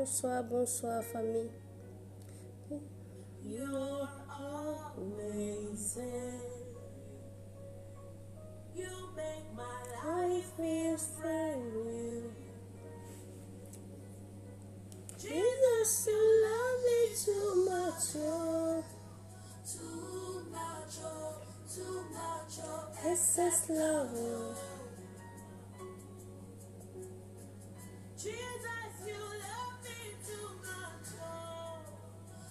Bonsoir, bonsoir famille. You're amazing. You make my life feel brand new. Jesus, you love me too much, oh. Too much, oh. Too much, oh. Excess love, oh. Jesus, you love me too much, oh.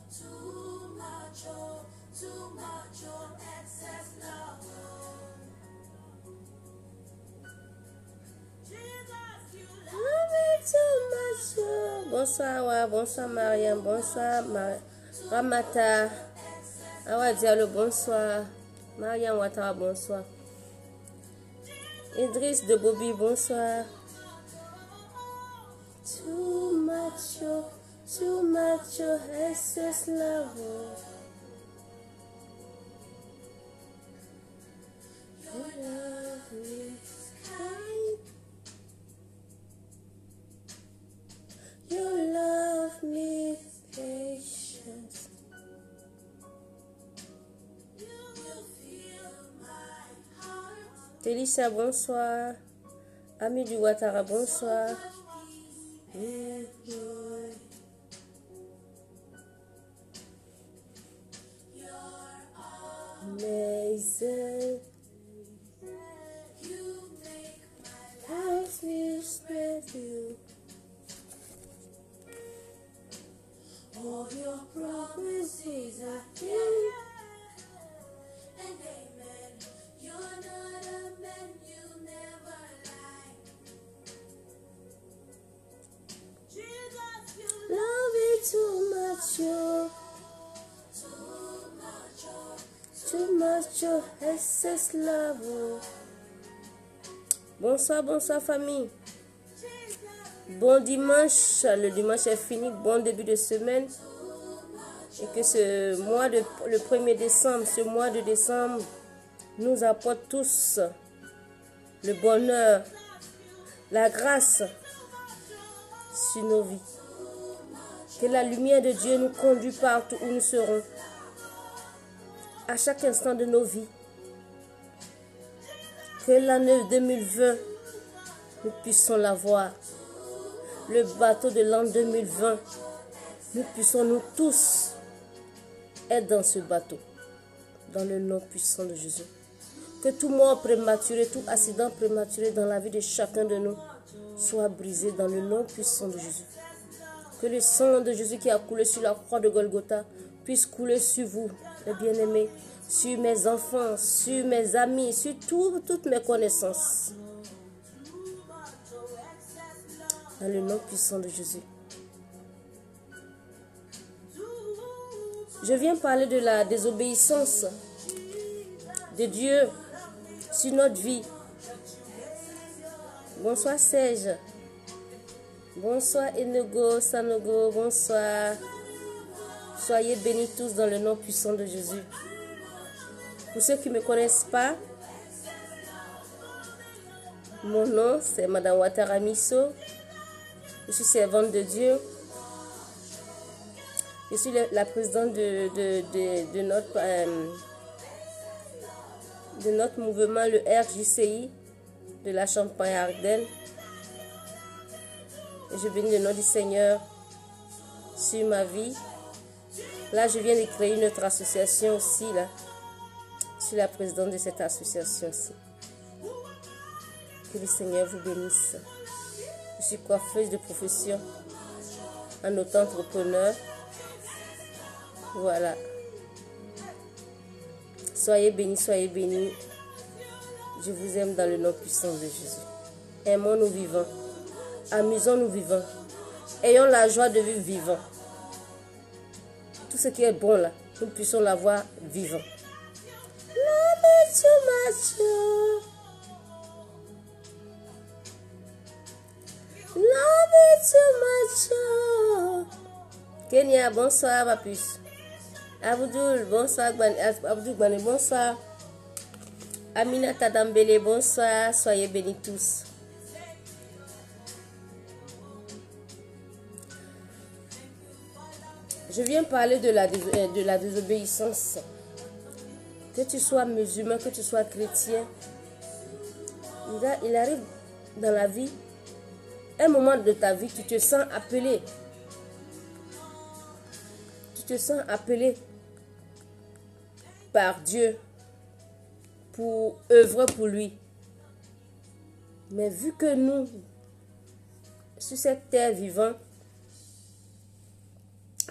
Too much, oh. Too much, oh. Excess love, oh. Jesus, you Love me too much, oh. Bonsoir, ouais, bonsoir Mariam, bonsoir Ramata. Awa Diallo, bonsoir. Mariam Ouattara, bonsoir. Idriss de Bobby, bonsoir. Too much, excess love. Your love is kind. Your love me patience. You will feel my heart. Télisha, bonsoir. Ami du Ouattara, bonsoir. And joy. You're Amazing. You make my Life will spread you. all your promises are yeah and amen. You're not a man, you never lie. Jesus, you Love it too much, yo. too much, oh. Too much, yo. Excess love. Oh. Bonsoir, bonsoir famille. Bon dimanche, le dimanche est fini, bon début de semaine. Et que ce mois le 1er décembre, ce mois de décembre, nous apporte tous le bonheur, la grâce sur nos vies. Que la lumière de Dieu nous conduise partout où nous serons, à chaque instant de nos vies. Que l'année 2020, nous puissions la voir. Le bateau de l'an 2020, nous puissions nous tous être dans ce bateau, dans le nom puissant de Jésus. Que tout mort prématuré, tout accident prématuré dans la vie de chacun de nous soit brisé dans le nom puissant de Jésus. Que le sang de Jésus qui a coulé sur la croix de Golgotha puisse couler sur vous, les bien-aimés, sur mes enfants, sur mes amis, sur toutes mes connaissances. Dans le nom puissant de Jésus. Je viens parler de la désobéissance de Dieu sur notre vie. Bonsoir Serge. Bonsoir Enego, Sanogo, bonsoir. Soyez bénis tous dans le nom puissant de Jésus. Pour ceux qui ne me connaissent pas, mon nom c'est Madame Ouattara Misso. Je suis servante de Dieu. Je suis la présidente de notre mouvement, le RJCI, de la Champagne-Ardenne. Et je bénis le nom du Seigneur sur ma vie. Là, je viens de créer une autre association aussi. Là. Je suis la présidente de cette association aussi. Que le Seigneur vous bénisse. Je suis coiffeuse de profession, un auto-entrepreneur. Voilà. Soyez bénis, soyez bénis. Je vous aime dans le nom puissant de Jésus. Aimons-nous vivants. Amusons-nous vivants. Ayons la joie de vivre vivant. Tout ce qui est bon là, nous puissions l'avoir vivant. Love it too much. Love it too much. Kenya, bonsoir ma puce. Abdoul, bonsoir. Abdoul Gbane, bonsoir. Aminata Dambele, bonsoir. Soyez bénis tous. Je viens parler de la désobéissance. Que tu sois musulman, que tu sois chrétien, il arrive dans la vie, un moment de ta vie, tu te sens appelé. Tu te sens appelé par Dieu pour œuvrer pour lui. Mais vu que nous, sur cette terre vivante,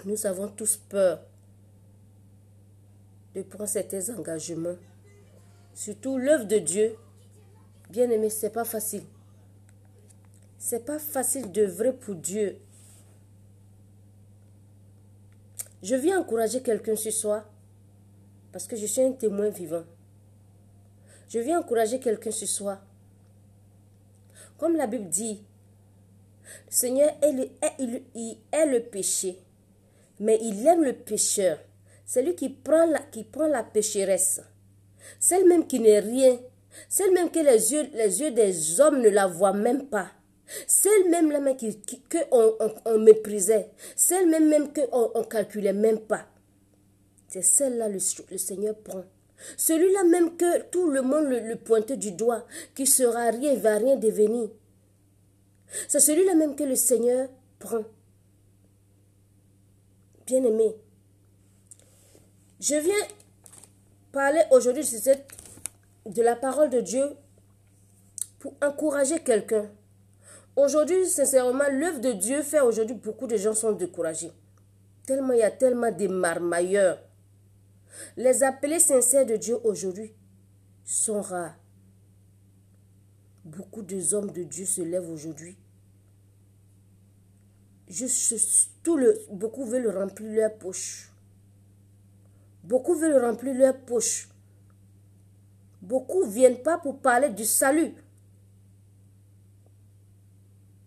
nous avons tous peur de prendre certains engagements. Surtout l'œuvre de Dieu, bien aimé, c'est pas facile. C'est pas facile d'œuvrer pour Dieu. Je viens encourager quelqu'un ce soir parce que je suis un témoin vivant. Je viens encourager quelqu'un ce soir. Comme la Bible dit, le Seigneur est le péché, mais il aime le pécheur. C'est lui qui prend la pécheresse. Celle même qui n'est rien. Celle même que les yeux des hommes ne la voient même pas. Celle même là qu'on méprisait. Celle même qu'on calculait même pas. C'est celle-là le Seigneur prend. Celui-là même que tout le monde le pointait du doigt, qui sera rien, il va rien devenir. C'est celui-là même que le Seigneur prend. Bien-aimé, je viens parler aujourd'hui de la parole de Dieu pour encourager quelqu'un. Aujourd'hui, sincèrement, l'œuvre de Dieu fait aujourd'hui, beaucoup de gens sont découragés. Tellement, il y a tellement de marmailleurs. Les appelés sincères de Dieu aujourd'hui sont rares. Beaucoup d'hommes de Dieu se lèvent aujourd'hui. Beaucoup veulent remplir leur poche. Beaucoup veulent remplir leur poche. Beaucoup ne viennent pas pour parler du salut,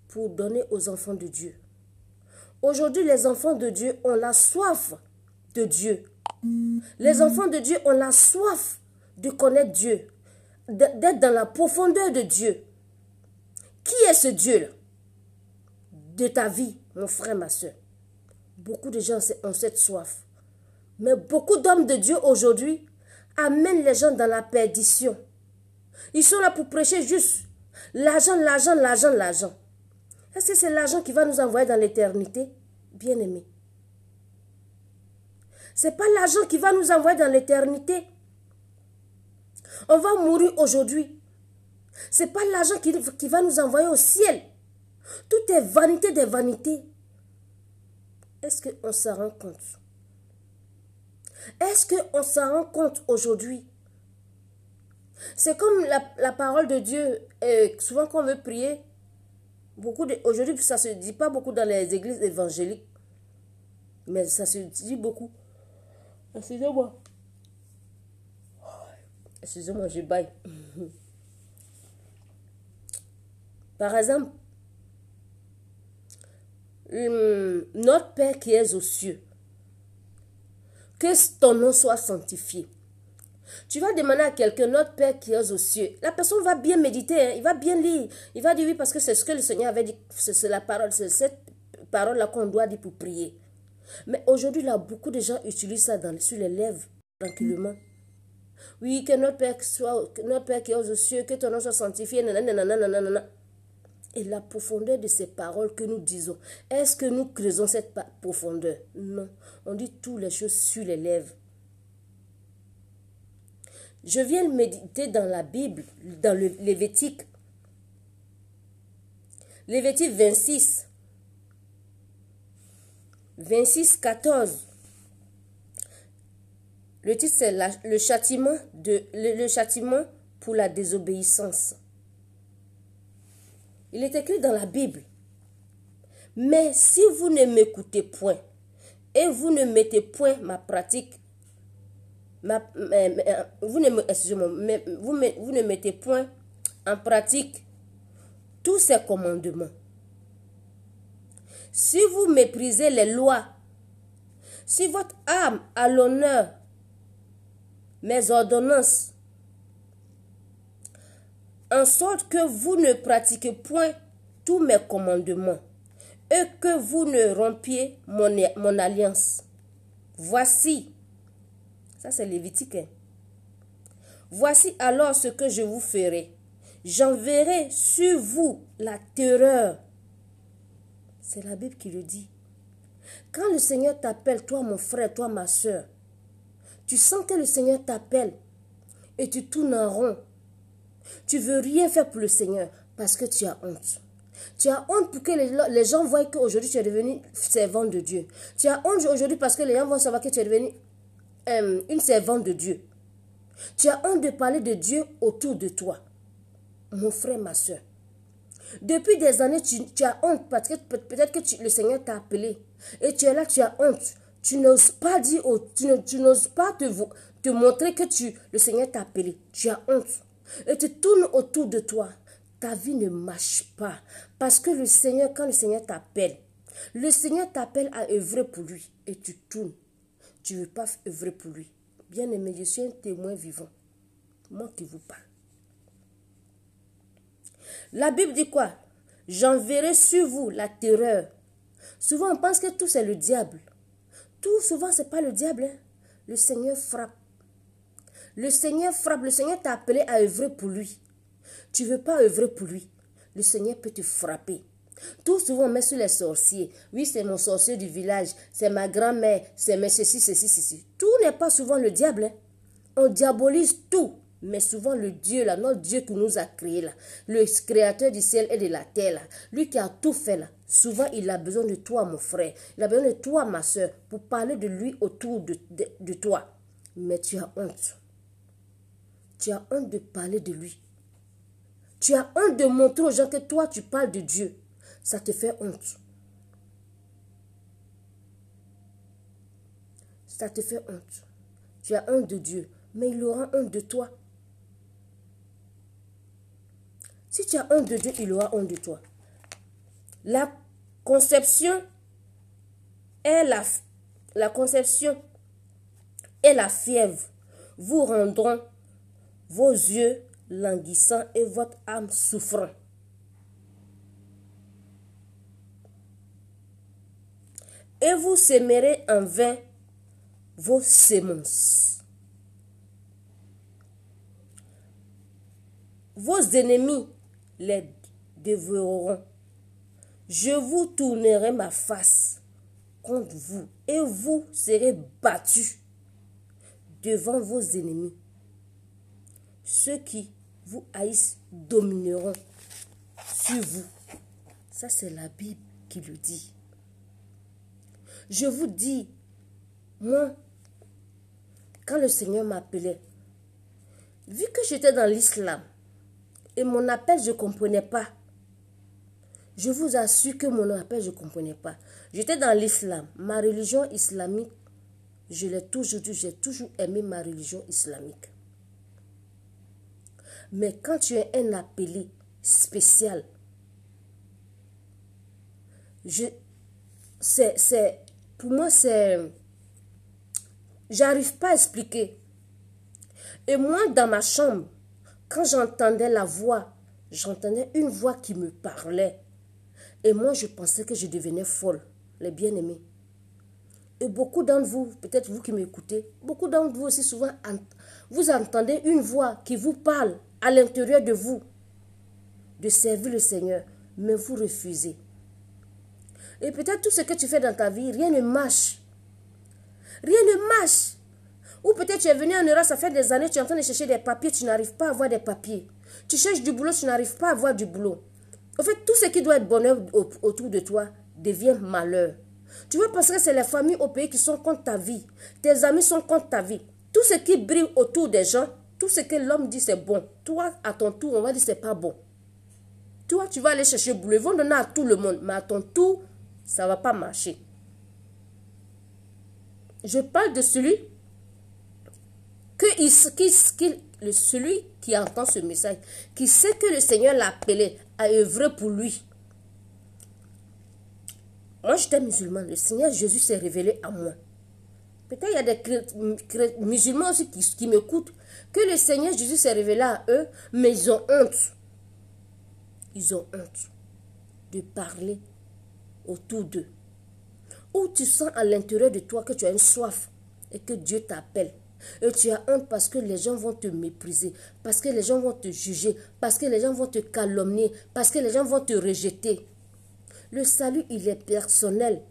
pour donner aux enfants de Dieu. Aujourd'hui, les enfants de Dieu ont la soif de Dieu. Les enfants de Dieu ont la soif de connaître Dieu, d'être dans la profondeur de Dieu. Qui est ce Dieu-là de ta vie, mon frère, ma soeur? Beaucoup de gens ont cette soif. Mais beaucoup d'hommes de Dieu aujourd'hui amènent les gens dans la perdition. Ils sont là pour prêcher juste l'argent, l'argent, l'argent, l'argent. Est-ce que c'est l'argent qui va nous envoyer dans l'éternité? Bien-aimé. Ce n'est pas l'argent qui va nous envoyer dans l'éternité. On va mourir aujourd'hui. Ce n'est pas l'argent qui va nous envoyer au ciel. Tout est vanité des vanités. Est-ce qu'on s'en rend compte? Est-ce qu'on s'en rend compte aujourd'hui? C'est comme la parole de Dieu. Souvent quand on veut prier, aujourd'hui ça ne se dit pas beaucoup dans les églises évangéliques. Mais ça se dit beaucoup. Excusez-moi. Excusez-moi, je baille. Par exemple, notre Père qui est aux cieux, que ton nom soit sanctifié. Tu vas demander à quelqu'un, notre Père qui est aux cieux. La personne va bien méditer, hein, il va bien lire. Il va dire oui parce que c'est ce que le Seigneur avait dit. C'est la parole, c'est cette parole-là qu'on doit dire pour prier. Mais aujourd'hui, là, beaucoup de gens utilisent ça sur les lèvres, tranquillement. Oui, que notre Père qui est aux cieux, que ton nom soit sanctifié, nanana. Et la profondeur de ces paroles que nous disons, est-ce que nous creusons cette profondeur? Non, on dit toutes les choses sur les lèvres. Je viens méditer dans la Bible, dans le Lévitique. Lévitique 26. 26, 14. Le titre, c'est le châtiment pour la désobéissance. Il est écrit dans la Bible. Mais si vous ne m'écoutez point et vous ne mettez point ma pratique, vous ne mettez point en pratique tous ces commandements. Si vous méprisez les lois, si votre âme a l'honneur, mes ordonnances, en sorte que vous ne pratiquez point tous mes commandements, et que vous ne rompiez mon alliance. Voici, ça c'est Lévitique, hein. Voici alors ce que je vous ferai. J'enverrai sur vous la terreur. C'est la Bible qui le dit. Quand le Seigneur t'appelle, toi mon frère, toi ma soeur, tu sens que le Seigneur t'appelle et tu tournes en rond. Tu veux rien faire pour le Seigneur parce que tu as honte. Tu as honte pour que les gens voient qu'aujourd'hui tu es devenu servante de Dieu. Tu as honte aujourd'hui parce que les gens vont savoir que tu es devenu une servante de Dieu. Tu as honte de parler de Dieu autour de toi. Mon frère, ma soeur. Depuis des années, tu as honte parce que peut-être que le Seigneur t'a appelé. Et tu es là, tu as honte. Tu n'oses pas dire, tu n'oses pas te montrer que le Seigneur t'a appelé. Tu as honte. Et tu tournes autour de toi. Ta vie ne marche pas. Parce que le Seigneur, quand le Seigneur t'appelle, le Seigneur t'appelle à œuvrer pour lui. Et tu tournes. Tu ne veux pas œuvrer pour lui. Bien-aimé, je suis un témoin vivant. Moi qui vous parle. La Bible dit quoi? J'enverrai sur vous la terreur. Souvent, on pense que tout c'est le diable. Tout, souvent, ce n'est pas le diable. Hein? Le Seigneur frappe. Le Seigneur frappe. Le Seigneur t'a appelé à œuvrer pour lui. Tu ne veux pas œuvrer pour lui. Le Seigneur peut te frapper. Tout souvent, on met sur les sorciers. Oui, c'est mon sorcier du village. C'est ma grand-mère. C'est mes ceci, ceci, ceci. Tout n'est pas souvent le diable. Hein? On diabolise tout. Mais souvent le Dieu là, notre Dieu qui nous a créés là, le créateur du ciel et de la terre là, lui qui a tout fait là, souvent il a besoin de toi mon frère, il a besoin de toi ma soeur, pour parler de lui autour de toi. Mais tu as honte. Tu as honte de parler de lui. Tu as honte de montrer aux gens que toi tu parles de Dieu. Ça te fait honte. Ça te fait honte. Tu as honte de Dieu, mais il aura honte de toi. Si tu as honte de Dieu, il aura honte de toi. La conception et la fièvre vous rendront vos yeux languissants et votre âme souffrant. Et vous sèmerez en vain vos semences. Vos ennemis les dévoreront. Je vous tournerai ma face contre vous et vous serez battus devant vos ennemis. Ceux qui vous haïssent domineront sur vous. Ça, c'est la Bible qui le dit. Je vous dis, moi, quand le Seigneur m'appelait, vu que j'étais dans l'islam, et mon appel, je ne comprenais pas. Je vous assure que mon appel, je ne comprenais pas. J'étais dans l'islam. Ma religion islamique, je l'ai toujours dit, j'ai toujours aimé ma religion islamique. Mais quand tu es un appelé spécial, pour moi, j'arrive pas à expliquer. Et moi, dans ma chambre, quand j'entendais la voix, j'entendais une voix qui me parlait. Et moi, je pensais que je devenais folle, les bien-aimés. Et beaucoup d'entre vous, peut-être vous qui m'écoutez, beaucoup d'entre vous aussi souvent, vous entendez une voix qui vous parle à l'intérieur de vous, de servir le Seigneur, mais vous refusez. Et peut-être tout ce que tu fais dans ta vie, rien ne marche. Rien ne marche. Ou peut-être tu es venu en Europe, ça fait des années, tu es en train de chercher des papiers, tu n'arrives pas à avoir des papiers. Tu cherches du boulot, tu n'arrives pas à avoir du boulot. En fait, tout ce qui doit être bonheur autour de toi devient malheur. Tu vois, parce que c'est les familles au pays qui sont contre ta vie. Tes amis sont contre ta vie. Tout ce qui brille autour des gens, tout ce que l'homme dit c'est bon. Toi, à ton tour, on va dire c'est pas bon. Toi, tu vas aller chercher boulot. Ils vont donner à tout le monde. Mais à ton tour, ça ne va pas marcher. Je parle de celui celui qui entend ce message, qui sait que le Seigneur l'a appelé à œuvrer pour lui. Moi, j'étais musulman. Le Seigneur Jésus s'est révélé à moi. Peut-être il y a des musulmans aussi qui m'écoutent, que le Seigneur Jésus s'est révélé à eux, mais ils ont honte. Ils ont honte de parler autour d'eux. Où tu sens à l'intérieur de toi que tu as une soif et que Dieu t'appelle. Et tu as honte parce que les gens vont te mépriser, parce que les gens vont te juger, parce que les gens vont te calomnier, parce que les gens vont te rejeter. Le salut, il est personnel.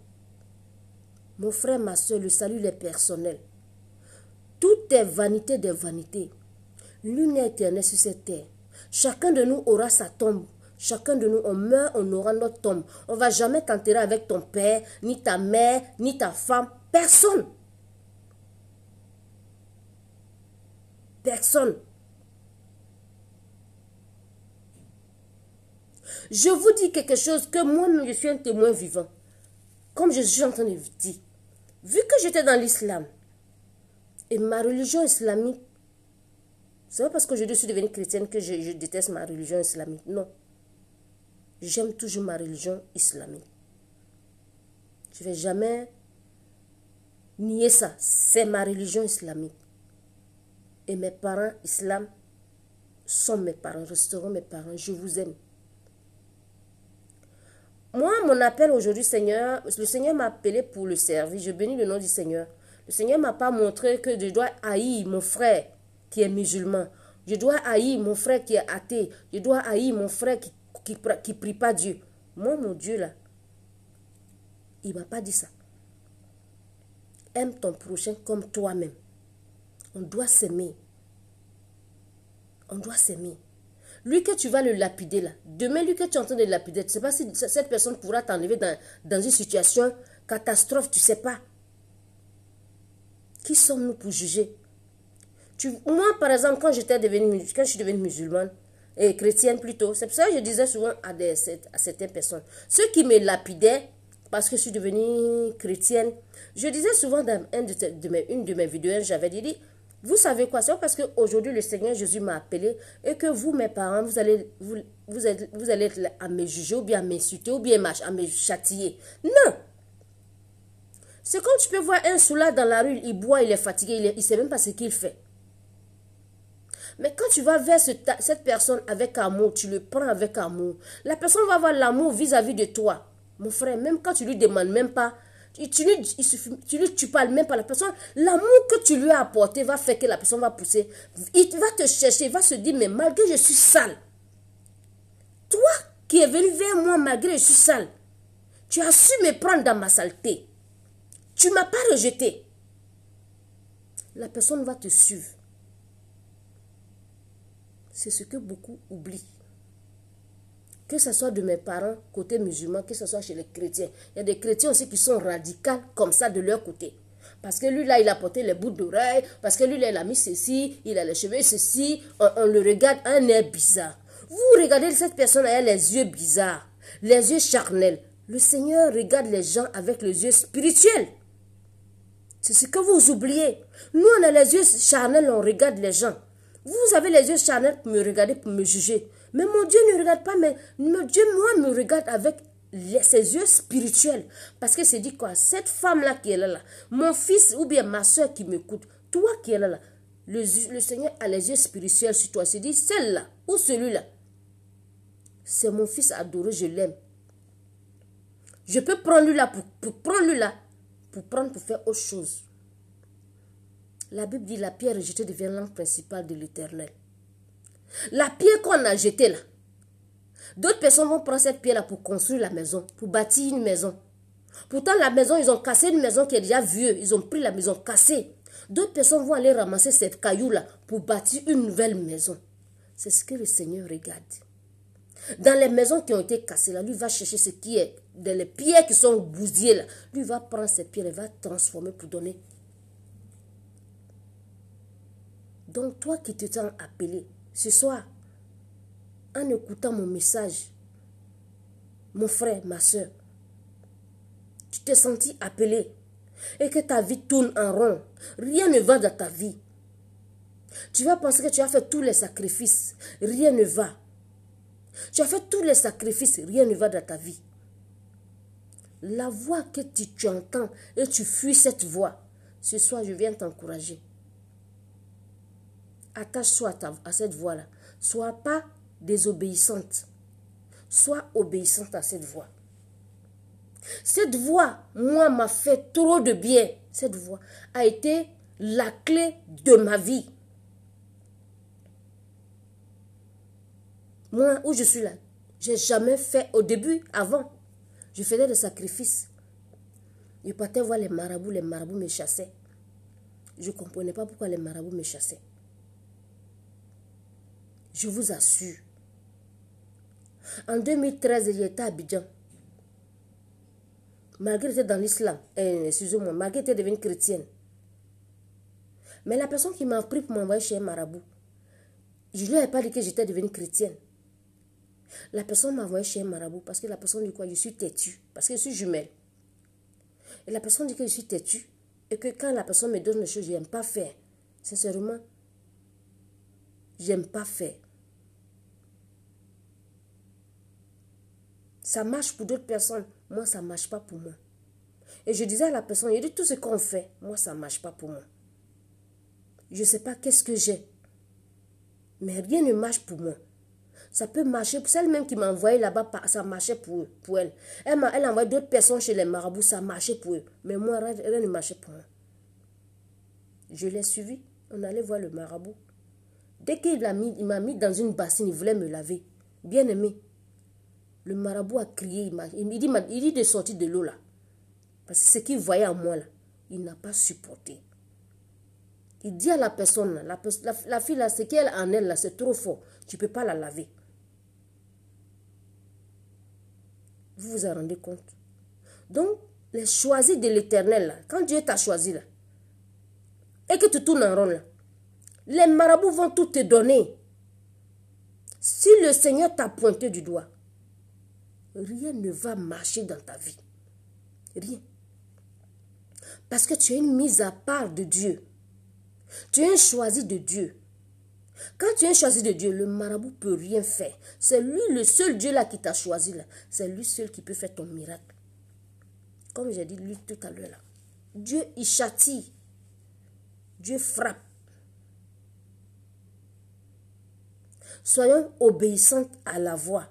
Mon frère, ma soeur, le salut, il est personnel. Tout est vanité des vanités. L'une est éternelle sur cette terre. Chacun de nous aura sa tombe. Chacun de nous, on meurt, on aura notre tombe. On ne va jamais t'enterrer avec ton père, ni ta mère, ni ta femme. Personne. Personne. Je vous dis quelque chose que moi-même, je suis un témoin vivant. Comme je suis en train de vous dire. Vu que j'étais dans l'islam, et ma religion islamique, c'est pas parce que je suis devenue chrétienne que je déteste ma religion islamique. Non. J'aime toujours ma religion islamique. Je ne vais jamais nier ça. C'est ma religion islamique. Et mes parents islam sont mes parents, resteront mes parents. Je vous aime. Moi, mon appel aujourd'hui, Seigneur, le Seigneur m'a appelé pour le servir. Je bénis le nom du Seigneur. Le Seigneur ne m'a pas montré que je dois haïr mon frère qui est musulman. Je dois haïr mon frère qui est athée. Je dois haïr mon frère qui prie pas Dieu. Moi, mon Dieu, là, il ne m'a pas dit ça. Aime ton prochain comme toi-même. On doit s'aimer. On doit s'aimer. Lui que tu vas le lapider là, demain lui que tu es en train de le lapider, tu ne sais pas si cette personne pourra t'enlever dans une situation catastrophe, tu ne sais pas. Qui sommes-nous pour juger? Moi, par exemple, quand je suis devenue musulmane, et chrétienne plutôt, c'est pour ça que je disais souvent à certaines personnes, ceux qui me lapidaient, parce que je suis devenue chrétienne, je disais souvent dans une de mes vidéos, j'avais dit, vous savez quoi, c'est parce qu'aujourd'hui le Seigneur Jésus m'a appelé et que vous, mes parents, vous allez être à me juger ou bien à m'insulter ou bien à me châtier. Non! C'est comme tu peux voir un soulard dans la rue, il boit, il est fatigué, il ne sait même pas ce qu'il fait. Mais quand tu vas vers cette personne avec amour, tu le prends avec amour, la personne va avoir l'amour vis-à-vis de toi. Mon frère, même quand tu lui demandes même pas, tu parles même pas à la personne, l'amour que tu lui as apporté va faire que la personne va pousser. Il va te chercher, il va se dire, mais malgré que je suis sale, toi qui es venu vers moi malgré que je suis sale, tu as su me prendre dans ma saleté. Tu ne m'as pas rejeté. La personne va te suivre. C'est ce que beaucoup oublient. Que ce soit de mes parents, côté musulman, que ce soit chez les chrétiens. Il y a des chrétiens aussi qui sont radicaux comme ça de leur côté. Parce que lui, là, il a porté les bouts d'oreilles. Parce que lui, là, il a mis ceci. Il a les cheveux ceci. On le regarde, un air bizarre. Vous regardez cette personne, elle a les yeux bizarres. Les yeux charnels. Le Seigneur regarde les gens avec les yeux spirituels. C'est ce que vous oubliez. Nous, on a les yeux charnels, on regarde les gens. Vous avez les yeux charnels pour me regarder, pour me juger. Mais mon Dieu ne regarde pas, mais mon Dieu, moi, me regarde avec ses yeux spirituels. Parce que c'est dit quoi? Cette femme-là qui est là, mon fils ou bien ma soeur qui m'écoute, toi qui es là, le Seigneur a les yeux spirituels sur toi. C'est dit, celle-là ou celui-là, c'est mon fils adoré, je l'aime. Je peux prendre lui là pour prendre lui là, pour faire autre chose. La Bible dit la pierre rejetée devient l'angle principal de l'Éternel. La pierre qu'on a jetée là, d'autres personnes vont prendre cette pierre là pour construire la maison, pour bâtir une maison. Pourtant la maison, ils ont cassé une maison qui est déjà vieuse, ils ont pris la maison cassée. D'autres personnes vont aller ramasser cette caillou là pour bâtir une nouvelle maison. C'est ce que le Seigneur regarde. Dans les maisons qui ont été cassées là, lui va chercher ce qui est, dans les pierres qui sont bousillées là, lui va prendre ces pierres et va transformer pour donner. Donc toi qui te sens appelé, ce soir, en écoutant mon message, mon frère, ma soeur, tu t'es senti appelé et que ta vie tourne en rond, rien ne va dans ta vie. Tu vas penser que tu as fait tous les sacrifices, rien ne va. Tu as fait tous les sacrifices, rien ne va dans ta vie. La voix que tu entends et tu fuis cette voix, ce soir je viens t'encourager. Attache-toi à cette voix-là. Sois pas désobéissante. Sois obéissante à cette voix. Cette voix, moi, m'a fait trop de bien. Cette voix a été la clé de ma vie. Moi, où je suis là, j'ai jamais fait, au début, avant, je faisais des sacrifices. Je partais voir les marabouts me chassaient. Je ne comprenais pas pourquoi les marabouts me chassaient. Je vous assure. En 2013, j'étais à Abidjan. Malgré était dans l'islam, excusez-moi, malgré était devenue chrétienne. Mais la personne qui m'a pris pour m'envoyer chez un marabout, je ne lui avais pas dit que j'étais devenue chrétienne. La personne m'a envoyé chez un marabout parce que la personne dit quoi? Je suis têtue, parce que je suis jumelle. Et la personne dit que je suis têtue et que quand la personne me donne des choses, je n'aime pas faire. Sincèrement, j'aime pas faire. Ça marche pour d'autres personnes. Moi, ça ne marche pas pour moi. Et je disais à la personne, il dit tout ce qu'on fait, moi, ça ne marche pas pour moi. Je ne sais pas qu'est-ce que j'ai. Mais rien ne marche pour moi. Ça peut marcher. Pour celle même qui m'a envoyé là-bas, ça marchait pour elle. Elle a envoyé d'autres personnes chez les marabouts, ça marchait pour eux. Mais moi, rien ne marchait pour moi. Je l'ai suivi. On allait voir le marabout. Dès qu'il m'a mis dans une bassine, il voulait me laver. Bien aimé. Le marabout a crié, il dit de sortir de l'eau là. Parce que ce qu'il voyait en moi là, il n'a pas supporté. Il dit à la personne, la fille là, ce qu'elle en elle là, c'est trop fort. Tu ne peux pas la laver. Vous vous en rendez compte? Donc, les choisis de l'Éternel là, quand Dieu t'a choisi là, et que tu tournes en rond là, les marabouts vont tout te donner. Si le Seigneur t'a pointé du doigt, rien ne va marcher dans ta vie. Rien. Parce que tu es une mise à part de Dieu. Tu es un choisi de Dieu. Quand tu es un choisi de Dieu, le marabout ne peut rien faire. C'est lui le seul Dieu là qui t'a choisi là. C'est lui seul qui peut faire ton miracle. Comme j'ai dit lui tout à l'heure là. Dieu il châtie. Dieu frappe. Soyons obéissantes à la voix.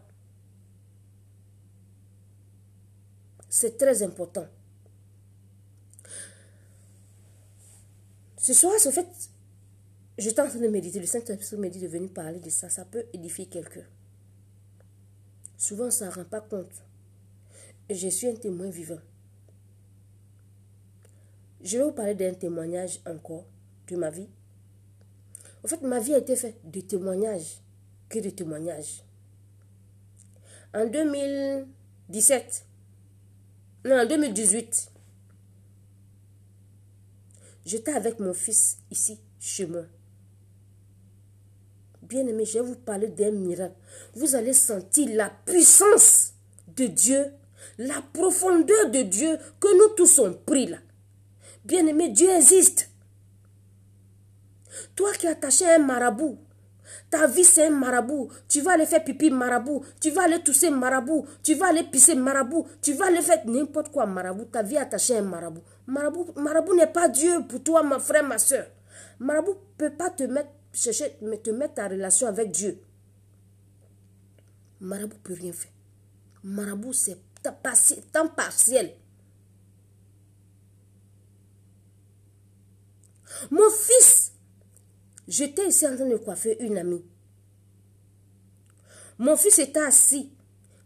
C'est très important. Ce soir, ce fait, j'étais en train de méditer. Le Saint-Esprit me dit de venir parler de ça. Ça peut édifier quelqu'un. Souvent, ça ne rend pas compte. Et je suis un témoin vivant. Je vais vous parler d'un témoignage encore de ma vie. En fait, ma vie a été faite de témoignages que de témoignages. En 2018, j'étais avec mon fils ici, chez moi. Bien aimé, je vais vous parler d'un miracle. Vous allez sentir la puissance de Dieu, la profondeur de Dieu que nous tous sommes pris là. Bien aimé, Dieu existe. Toi qui es attaché à un marabout, ta vie c'est un marabout. Tu vas aller faire pipi marabout, tu vas aller tousser marabout, tu vas aller pisser marabout, tu vas aller faire n'importe quoi marabout. Ta vie est attachée à un marabout. Marabout n'est pas Dieu pour toi, ma frère, ma soeur. Marabout ne peut pas te mettre en relation avec Dieu. Marabout ne peut rien faire. Marabout c'est temps partiel. Mon fils, j'étais ici en train de coiffer une amie. Mon fils était assis.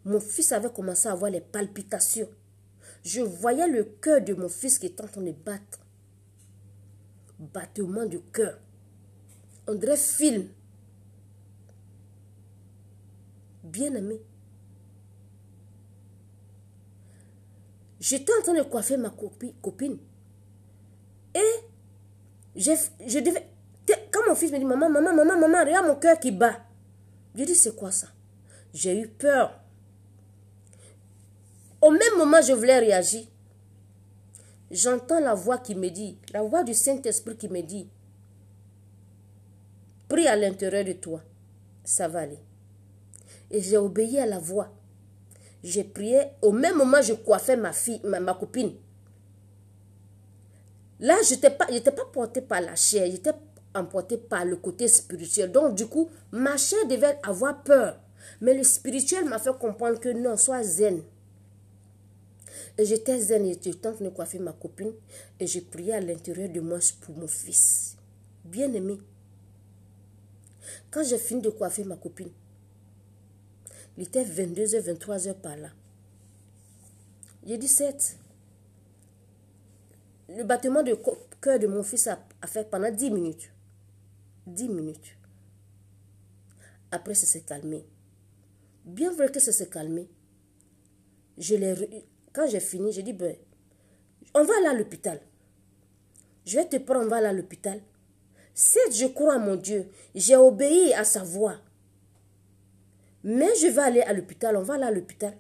Mon fils avait commencé à avoir les palpitations. Je voyais le cœur de mon fils qui était en train de battre. Battement de cœur. On dirait film. Bien aimé. J'étais en train de coiffer ma copine. Et je devais... Quand mon fils me dit, maman, regarde mon cœur qui bat. Je dis, c'est quoi ça? J'ai eu peur. Au même moment, je voulais réagir. J'entends la voix qui me dit, la voix du Saint-Esprit qui me dit, prie à l'intérieur de toi, ça va aller. Et j'ai obéi à la voix. J'ai prié. Au même moment, je coiffais ma copine. Là, je n'étais pas portée par la chair, j'étais emportée par le côté spirituel. Donc, du coup, ma chair devait avoir peur. Mais le spirituel m'a fait comprendre que non, sois zen. Et j'étais zen et j'étais en train de coiffer ma copine. Et je priais à l'intérieur de moi pour mon fils. Bien aimé. Quand j'ai fini de coiffer ma copine, il était 22h, 23h par là. J'ai dit, certes, le battement de cœur de mon fils a fait pendant 10 minutes. 10 minutes. Après, ça s'est calmé. Bien vrai que ça s'est calmé. Quand j'ai fini, j'ai dit, ben, on va aller à l'hôpital. Je vais te prendre, on va aller à l'hôpital. Certes, je crois en mon Dieu. J'ai obéi à sa voix. Mais je vais aller à l'hôpital. On va aller à l'hôpital.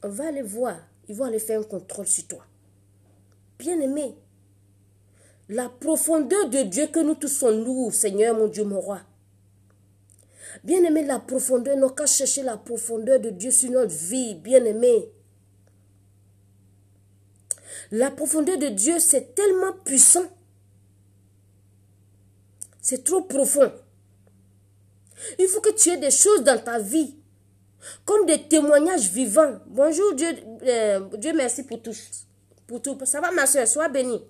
On va aller voir. Ils vont aller faire un contrôle sur toi. Bien-aimé, la profondeur de Dieu que nous tous sommes nous, Seigneur, mon Dieu, mon roi. Bien-aimé, la profondeur, nous qu'à chercher la profondeur de Dieu sur notre vie, bien-aimé. La profondeur de Dieu, c'est tellement puissant. C'est trop profond. Il faut que tu aies des choses dans ta vie, comme des témoignages vivants. Bonjour Dieu, Dieu merci pour tout. Ça va ma soeur, sois bénie.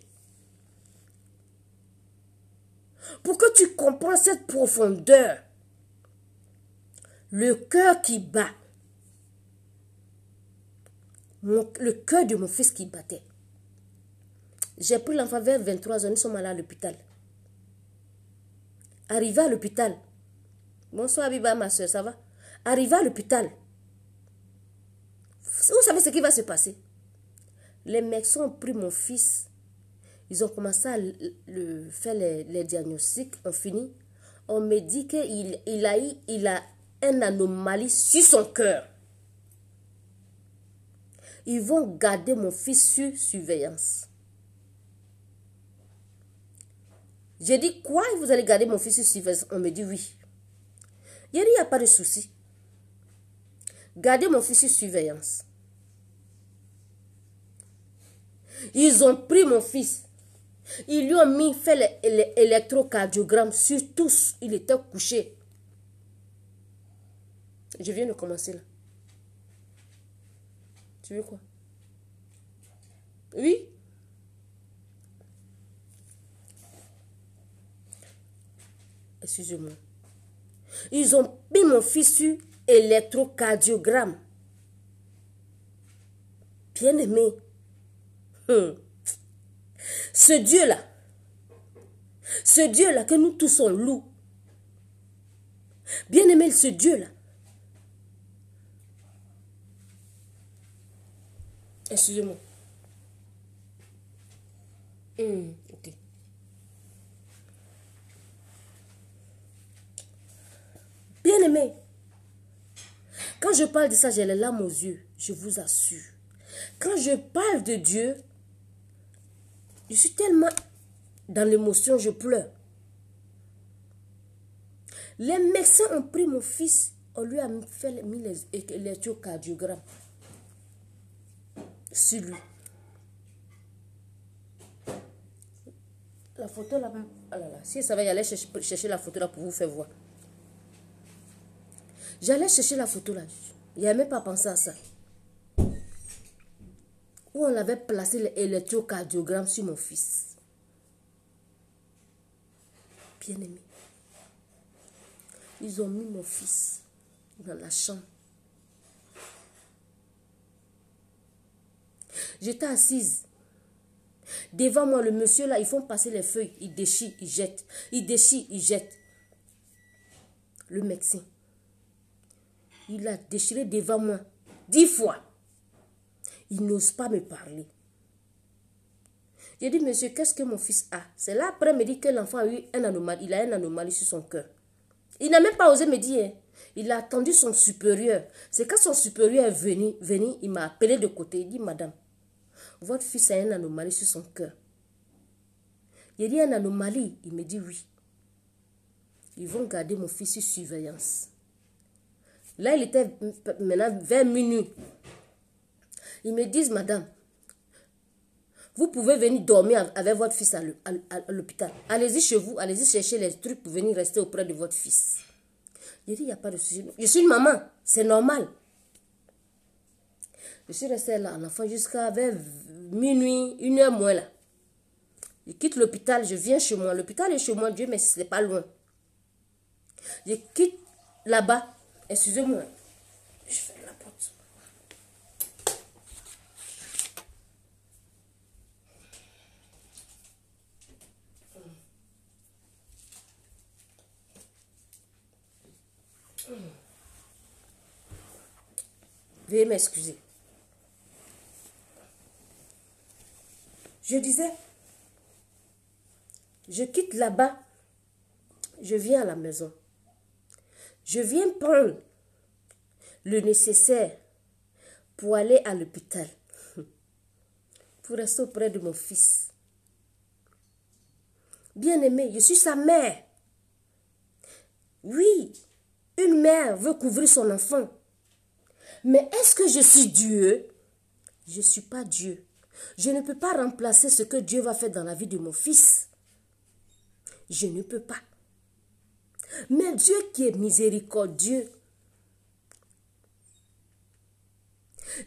Pour que tu comprennes cette profondeur, le cœur qui bat, le cœur de mon fils qui battait. J'ai pris l'enfant vers 23h, nous sommes allés à l'hôpital. Arrivé à l'hôpital, bonsoir Biba ma soeur, ça va? Arrivé à l'hôpital, vous savez ce qui va se passer? Les médecins ont pris mon fils. Ils ont commencé à faire les diagnostics. On finit. On me dit qu'il a une anomalie sur son cœur. Ils vont garder mon fils sur surveillance. J'ai dit, quoi? Vous allez garder mon fils sur surveillance? On me dit oui. J'ai dit, il n'y a pas de souci. Gardez mon fils sur surveillance. Ils ont pris mon fils. Ils lui ont fait l'électrocardiogramme sur tous. Il était couché. Je viens de commencer là. Tu veux quoi? Oui? Excusez-moi. Ils ont mis mon fils sur électrocardiogramme. Bien aimé. Ce Dieu-là que nous tous on loue, bien aimé, ce Dieu-là, excusez-moi, ok. Bien aimé, quand je parle de ça, j'ai les larmes aux yeux, je vous assure. Quand je parle de Dieu, je suis tellement dans l'émotion, je pleure. Les médecins ont pris mon fils, on lui a mis l'électrocardiogrammes sur lui. La photo là, oh là là, si ça va, j'allais chercher la photo là pour vous faire voir. J'allais chercher la photo là. Il n'y a même pas pensé à ça. Où on avait placé l'électrocardiogramme sur mon fils. Bien aimé. Ils ont mis mon fils dans la chambre. J'étais assise. Devant moi, le monsieur là, ils font passer les feuilles. Ils déchirent, ils jettent. Ils déchirent, ils jettent. Le médecin. Il a déchiré devant moi 10 fois. Il n'ose pas me parler. J'ai dit, monsieur, qu'est-ce que mon fils a? C'est là après, il me dit que l'enfant a eu une anomalie. Il a une anomalie sur son cœur. Il n'a même pas osé me dire. Il a attendu son supérieur. C'est quand son supérieur est venu, il m'a appelé de côté. Il dit, madame, votre fils a une anomalie sur son cœur. J'ai dit, une anomalie? Il me dit, oui. Ils vont garder mon fils sur surveillance. Là, il était maintenant vers minuit. Ils me disent, madame, vous pouvez venir dormir avec votre fils à l'hôpital. Allez-y chez vous, allez-y chercher les trucs pour venir rester auprès de votre fils. J'ai dit, il n'y a pas de souci. Je suis une maman, c'est normal. Je suis restée là en enfant jusqu'à vers minuit, 1h moins là. Je quitte l'hôpital, je viens chez moi. L'hôpital est chez moi, Dieu merci, ce n'est pas loin. Je quitte là-bas. Excusez-moi. Je ferme la porte. Veuillez m'excuser. Je disais, je quitte là-bas, je viens à la maison. Je viens prendre le nécessaire pour aller à l'hôpital, pour rester auprès de mon fils. Bien-aimé, je suis sa mère. Oui, une mère veut couvrir son enfant. Mais est-ce que je suis Dieu? Je ne suis pas Dieu. Je ne peux pas remplacer ce que Dieu va faire dans la vie de mon fils. Je ne peux pas. Mais Dieu qui est miséricordieux,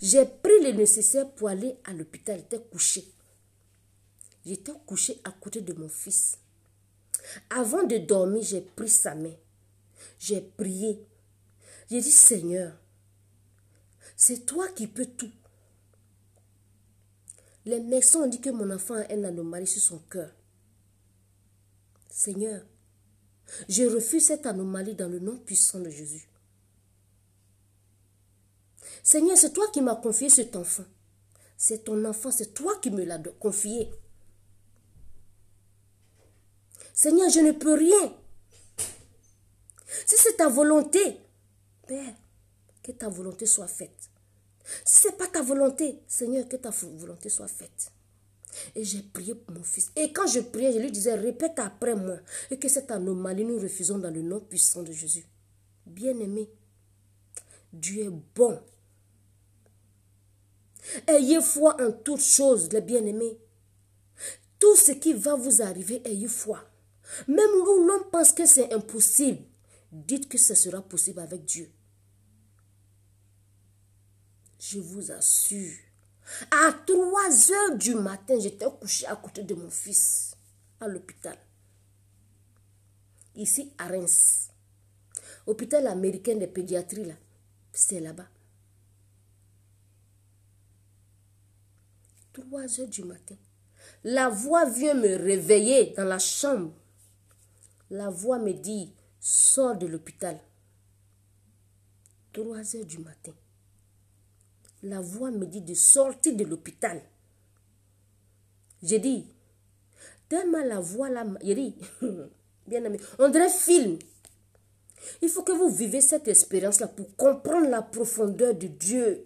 j'ai pris le nécessaire pour aller à l'hôpital. J'étais couché. J'étais couché à côté de mon fils. Avant de dormir, j'ai pris sa main. J'ai prié. J'ai dit, Seigneur, c'est toi qui peux tout. Les médecins ont dit que mon enfant a une anomalie sur son cœur. Seigneur, je refuse cette anomalie dans le nom puissant de Jésus. Seigneur, c'est toi qui m'as confié cet enfant. C'est ton enfant, c'est toi qui me l'as confié. Seigneur, je ne peux rien. Si c'est ta volonté, Père, que ta volonté soit faite. Si ce n'est pas ta volonté, Seigneur, que ta volonté soit faite. Et j'ai prié pour mon fils. Et quand je priais, je lui disais, répète après moi. Et que cette anomalie, nous refusons dans le nom puissant de Jésus. Bien-aimé, Dieu est bon. Ayez foi en toutes choses, les bien-aimés. Tout ce qui va vous arriver, ayez foi. Même où l'on pense que c'est impossible, dites que ce sera possible avec Dieu. Je vous assure, à 3 heures du matin, j'étais couché à côté de mon fils à l'hôpital. Ici à Reims. Hôpital américain de pédiatrie, là. C'est là-bas. 3 heures du matin. La voix vient me réveiller dans la chambre. La voix me dit, sors de l'hôpital. 3 heures du matin. La voix me dit de sortir de l'hôpital. J'ai dit, tellement la voix là, j'ai dit, bien aimé, on dirait film. Il faut que vous vivez cette expérience-là pour comprendre la profondeur de Dieu.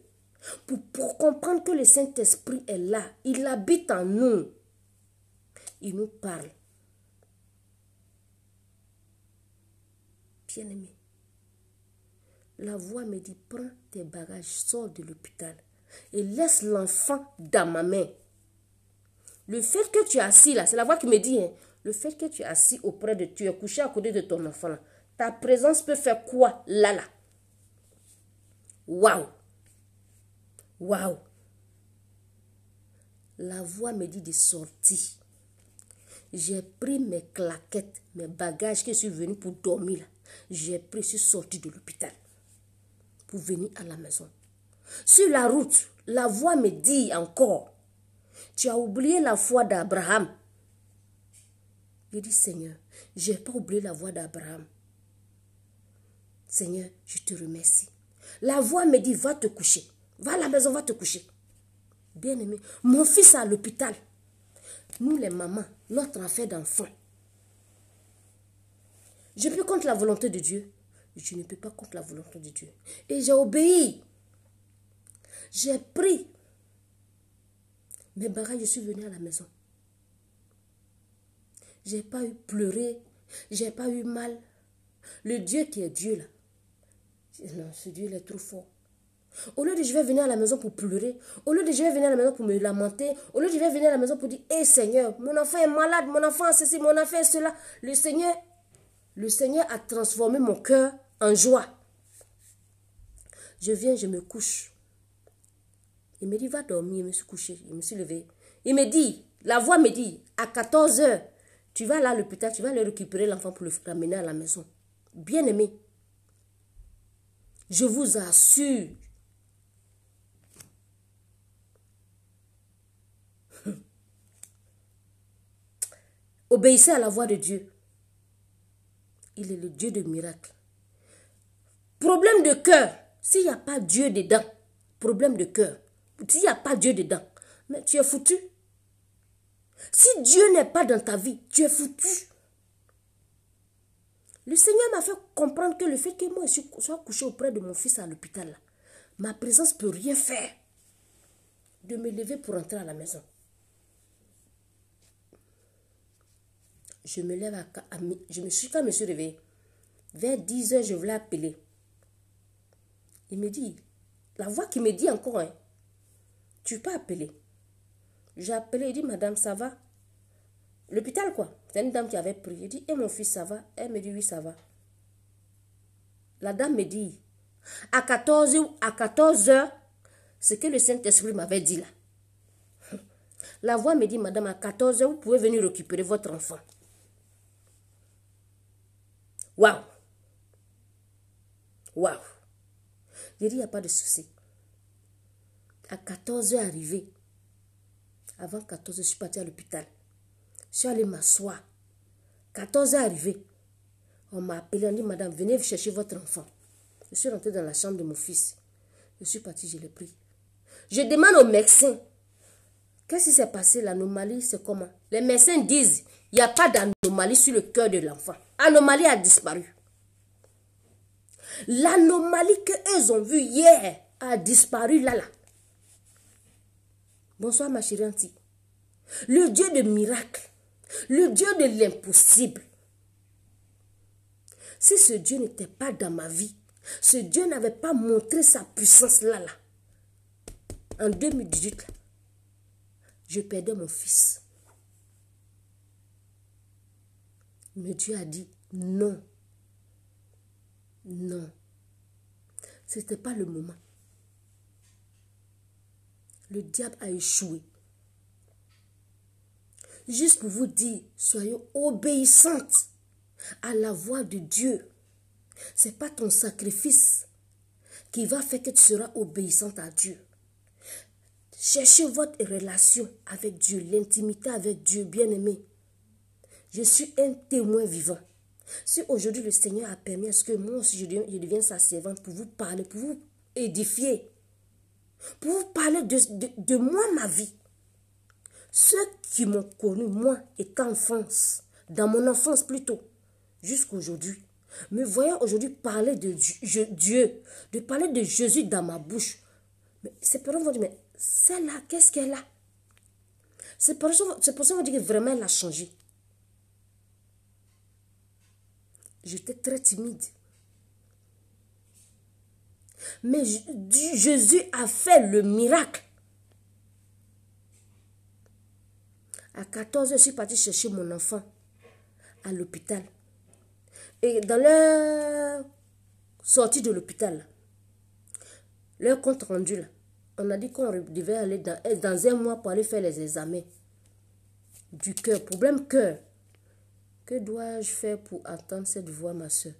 Pour comprendre que le Saint-Esprit est là. Il habite en nous. Il nous parle. Bien-aimé. La voix me dit, prends tes bagages, sors de l'hôpital et laisse l'enfant dans ma main. Le fait que tu es assis là, c'est la voix qui me dit, hein, le fait que tu es assis auprès de, tu es couché à côté de ton enfant là, ta présence peut faire quoi là? Waouh! Waouh! La voix me dit de sortir. J'ai pris mes claquettes, mes bagages que je suis venu pour dormir là. J'ai pris, je suis sorti de l'hôpital pour venir à la maison. Sur la route, la voix me dit encore, tu as oublié la foi d'Abraham. Je dis, Seigneur, je n'ai pas oublié la voix d'Abraham. Seigneur, je te remercie. La voix me dit, va te coucher. Va à la maison, va te coucher. Bien-aimé, mon fils est à l'hôpital. Nous les mamans, notre affaire d'enfant. Je peux contre la volonté de Dieu. Je ne peux pas contre la volonté de Dieu. Et j'ai obéi. J'ai pris mes bagages, je suis venue à la maison. Je n'ai pas eu pleurer, je n'ai pas eu mal. Le Dieu qui est Dieu là, non, ce Dieu il est trop fort. Au lieu de je vais venir à la maison pour pleurer, au lieu de je vais venir à la maison pour me lamenter, au lieu de je vais venir à la maison pour dire, hé Seigneur, mon enfant est malade, mon enfant a ceci, mon enfant est cela. Le Seigneur a transformé mon cœur en joie. Je viens, je me couche Il me dit, va dormir. Je me suis couché, je me suis levé. Il me dit, la voix me dit, à 14 heures, tu vas là à l'hôpital, tu vas aller récupérer l'enfant pour le ramener à la maison. Bien aimé, je vous assure, obéissez à la voix de Dieu. Il est le Dieu de miracles. Problème de cœur, s'il n'y a pas Dieu dedans, problème de cœur, s'il n'y a pas Dieu dedans, mais tu es foutu. Si Dieu n'est pas dans ta vie, tu es foutu. Le Seigneur m'a fait comprendre que le fait que moi je sois couché auprès de mon fils à l'hôpital, ma présence ne peut rien faire de me lever pour entrer à la maison. Je me lève quand je me suis réveillée. Vers 10 heures, je voulais appeler. Il me dit, la voix qui me dit encore, hein, tu peux appeler. J'ai appelé, il dit, madame, ça va? L'hôpital, quoi. C'est une dame qui avait pris. Il dit, et mon fils, ça va? Elle me dit, oui, ça va. La dame me dit, à 14 heures, ce que le Saint-Esprit m'avait dit là. La voix me dit, madame, à 14 heures, vous pouvez venir récupérer votre enfant. Waouh! Waouh! J'ai dit, il n'y a pas de souci. À 14 heures arrivé, avant 14 heures, je suis partie à l'hôpital. Je suis allée m'asseoir. 14 heures arrivé, on m'a appelé, on dit, madame, venez chercher votre enfant. Je suis rentrée dans la chambre de mon fils. Je suis partie, je l'ai pris. Je demande au médecin, qu'est-ce qui s'est passé? L'anomalie, c'est comment? Les médecins disent, il n'y a pas d'anomalie sur le cœur de l'enfant. L'anomalie a disparu. L'anomalie qu'eux ont vue hier a disparu là. Bonsoir ma chérie Anti. Le Dieu de miracles, le Dieu de l'impossible. Si ce Dieu n'était pas dans ma vie, ce Dieu n'avait pas montré sa puissance là. En 2018, là, je perdais mon fils. Mais Dieu a dit non. Non. Ce n'était pas le moment. Le diable a échoué. Juste pour vous dire, soyez obéissantes à la voix de Dieu. Ce n'est pas ton sacrifice qui va faire que tu seras obéissante à Dieu. Cherchez votre relation avec Dieu, l'intimité avec Dieu, bien-aimé. Je suis un témoin vivant. Si aujourd'hui le Seigneur a permis à ce que moi aussi je devienne sa servante pour vous parler, pour vous édifier, pour vous parler de moi, ma vie. Ceux qui m'ont connu, moi, étant enfance, dans mon enfance plutôt, jusqu'aujourd'hui, me voyant aujourd'hui parler de Dieu, de parler de Jésus dans ma bouche. Mais ces personnes vont dire, mais celle-là, qu'est-ce qu'elle a? Ces personnes vont dire que vraiment elle a changé. J'étais très timide. Mais Jésus a fait le miracle. À 14 heures, je suis partie chercher mon enfant à l'hôpital. Et dans leur sortie de l'hôpital, leur compte rendu, là, on a dit qu'on devait aller dans un mois pour aller faire les examens du cœur. Problème cœur. Que dois-je faire pour entendre cette voix, ma soeur?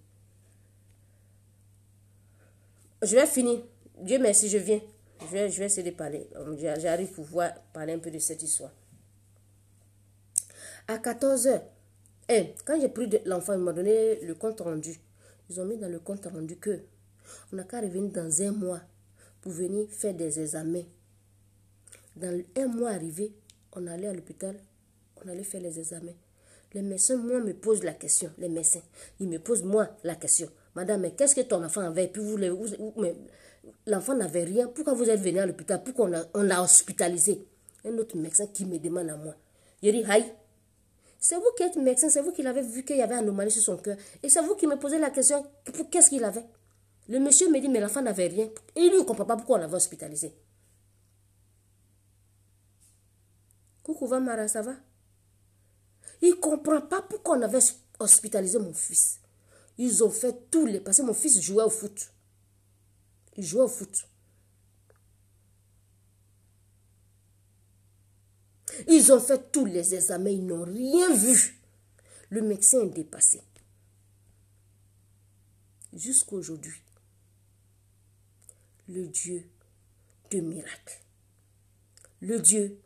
Je vais finir. Dieu merci, je viens. Je vais essayer de parler. J'arrive pour pouvoir parler un peu de cette histoire. À 14 heures, quand j'ai pris l'enfant, ils m'ont donné le compte rendu. Ils ont mis dans le compte rendu que on n'a qu'à revenir dans un mois pour venir faire des examens. Dans un mois arrivé, on allait à l'hôpital, on allait faire les examens. Les médecins, moi, me posent la question. Les médecins, ils me posent, moi, la question. Madame, mais qu'est-ce que ton enfant avait? Puis l'enfant n'avait rien. Pourquoi vous êtes venu à l'hôpital? Pourquoi on l'a hospitalisé? Un autre médecin qui me demande à moi. Je dis, aïe, c'est vous qui êtes médecin, c'est vous qui l'avez vu qu'il y avait une anomalie sur son cœur. Et c'est vous qui me posez la question, qu'est-ce qu'il avait? Le monsieur me dit, mais l'enfant n'avait rien. Et lui, il ne comprend pas pourquoi on l'avait hospitalisé. Coucou, Mara, ça va? Il ne comprend pas pourquoi on avait hospitalisé mon fils. Ils ont fait tous les... Parce que mon fils jouait au foot. Il jouait au foot. Ils ont fait tous les examens, ils n'ont rien vu. Le médecin est dépassé. Jusqu'à aujourd'hui, le Dieu de miracles, le Dieu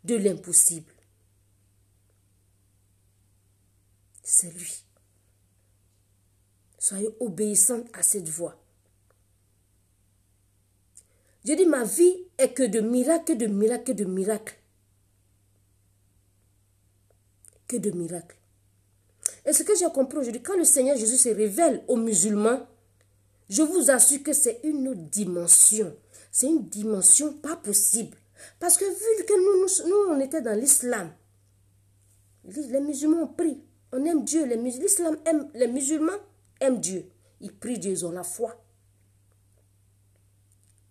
de l'impossible, c'est lui. Soyez obéissants à cette voix. Je dis, ma vie est que de miracles, de miracles, de miracles. Que de miracles. Et ce que j'ai compris aujourd'hui, quand le Seigneur Jésus se révèle aux musulmans, je vous assure que c'est une autre dimension. C'est une dimension pas possible. Parce que vu que nous on était dans l'islam, les musulmans ont pris. On aime Dieu. L'islam aime, les musulmans aiment Dieu. Ils prient Dieu, ils ont la foi.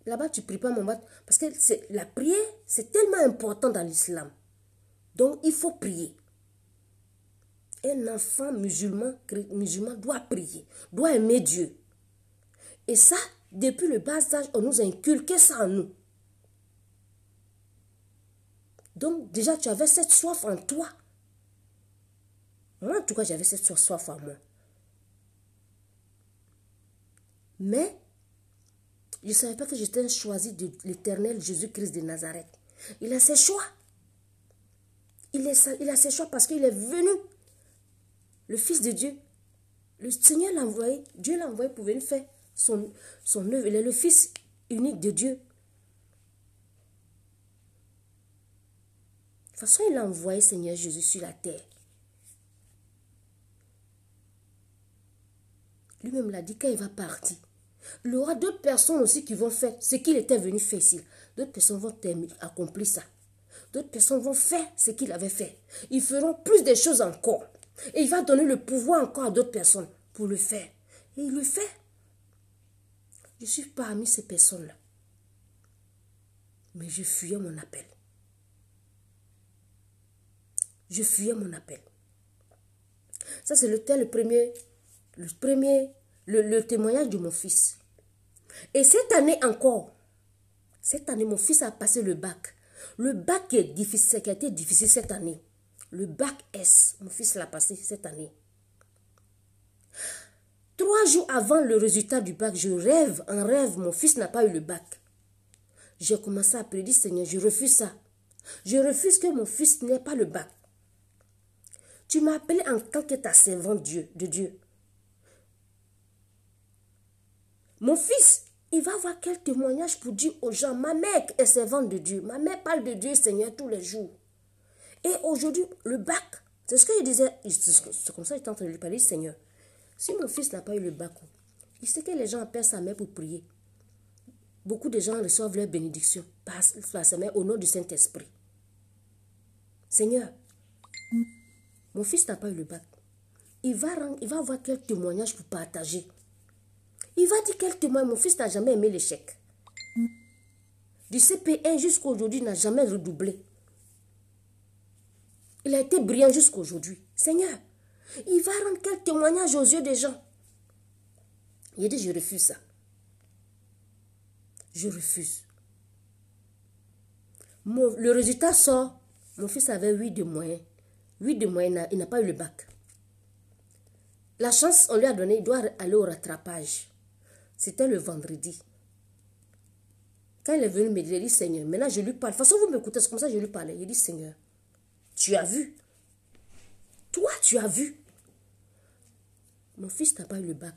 Là-bas, tu ne pries pas, mon mat. Parce que la prière, c'est tellement important dans l'islam. Donc, il faut prier. Un enfant musulman doit prier, doit aimer Dieu. Et ça, depuis le bas âge, on nous a inculqué ça en nous. Donc, déjà, tu avais cette soif en toi. Moi, en tout cas, j'avais cette soif en moi. Mais, je ne savais pas que j'étais un choisi de l'Éternel Jésus-Christ de Nazareth. Il a ses choix. Il a ses choix parce qu'il est venu. Le Fils de Dieu. Le Seigneur l'a envoyé. Dieu l'a envoyé pour venir faire son œuvre. Il est le Fils unique de Dieu. De toute façon, il a envoyé Seigneur Jésus sur la terre. Lui-même l'a dit quand il va partir. Il y aura d'autres personnes aussi qui vont faire ce qu'il était venu faire ici. D'autres personnes vont accomplir ça. D'autres personnes vont faire ce qu'il avait fait. Ils feront plus de choses encore. Et il va donner le pouvoir encore à d'autres personnes pour le faire. Et il le fait. Je suis parmi ces personnes-là. Mais je fuyais mon appel. Je fuyais mon appel. Ça, c'est le témoignage de mon fils. Et cette année encore, mon fils a passé le bac. Le bac qui est difficile, qui a été difficile cette année. Le bac S, mon fils l'a passé cette année. 3 jours avant le résultat du bac, en rêve, mon fils n'a pas eu le bac. J'ai commencé à prier, Seigneur, je refuse ça. Je refuse que mon fils n'ait pas le bac. Tu m'as appelé en tant que ta servante de Dieu. Mon fils, il va avoir quel témoignage pour dire aux gens, ma mère est servante de Dieu. Ma mère parle de Dieu, Seigneur, tous les jours. Et aujourd'hui, le bac, c'est ce que je disais, c'est comme ça que j'étais en train de lui parler, Seigneur. Si mon fils n'a pas eu le bac, il sait que les gens appellent sa mère pour prier. Beaucoup de gens reçoivent leur bénédiction par sa mère au nom du Saint-Esprit. Seigneur, mon fils n'a pas eu le bac. Il va avoir quel témoignage pour partager. Il va dire quel témoignage. Mon fils n'a jamais aimé l'échec. Du CP1 jusqu'à aujourd'hui, il n'a jamais redoublé. Il a été brillant jusqu'à aujourd'hui. Seigneur, il va rendre quel témoignage aux yeux des gens. Il dit, je refuse ça. Je refuse. Le résultat sort. Mon fils avait 8 de moyenne. 8 de moyenne, il n'a pas eu le bac. La chance, on lui a donné, il doit aller au rattrapage. C'était le vendredi. Quand il est venu me dire, il dit, Seigneur, maintenant je lui parle. De toute façon, vous m'écoutez, c'est comme ça que je lui parlais. Il dit, Seigneur, tu as vu. Toi, tu as vu. Mon fils n'a pas eu le bac.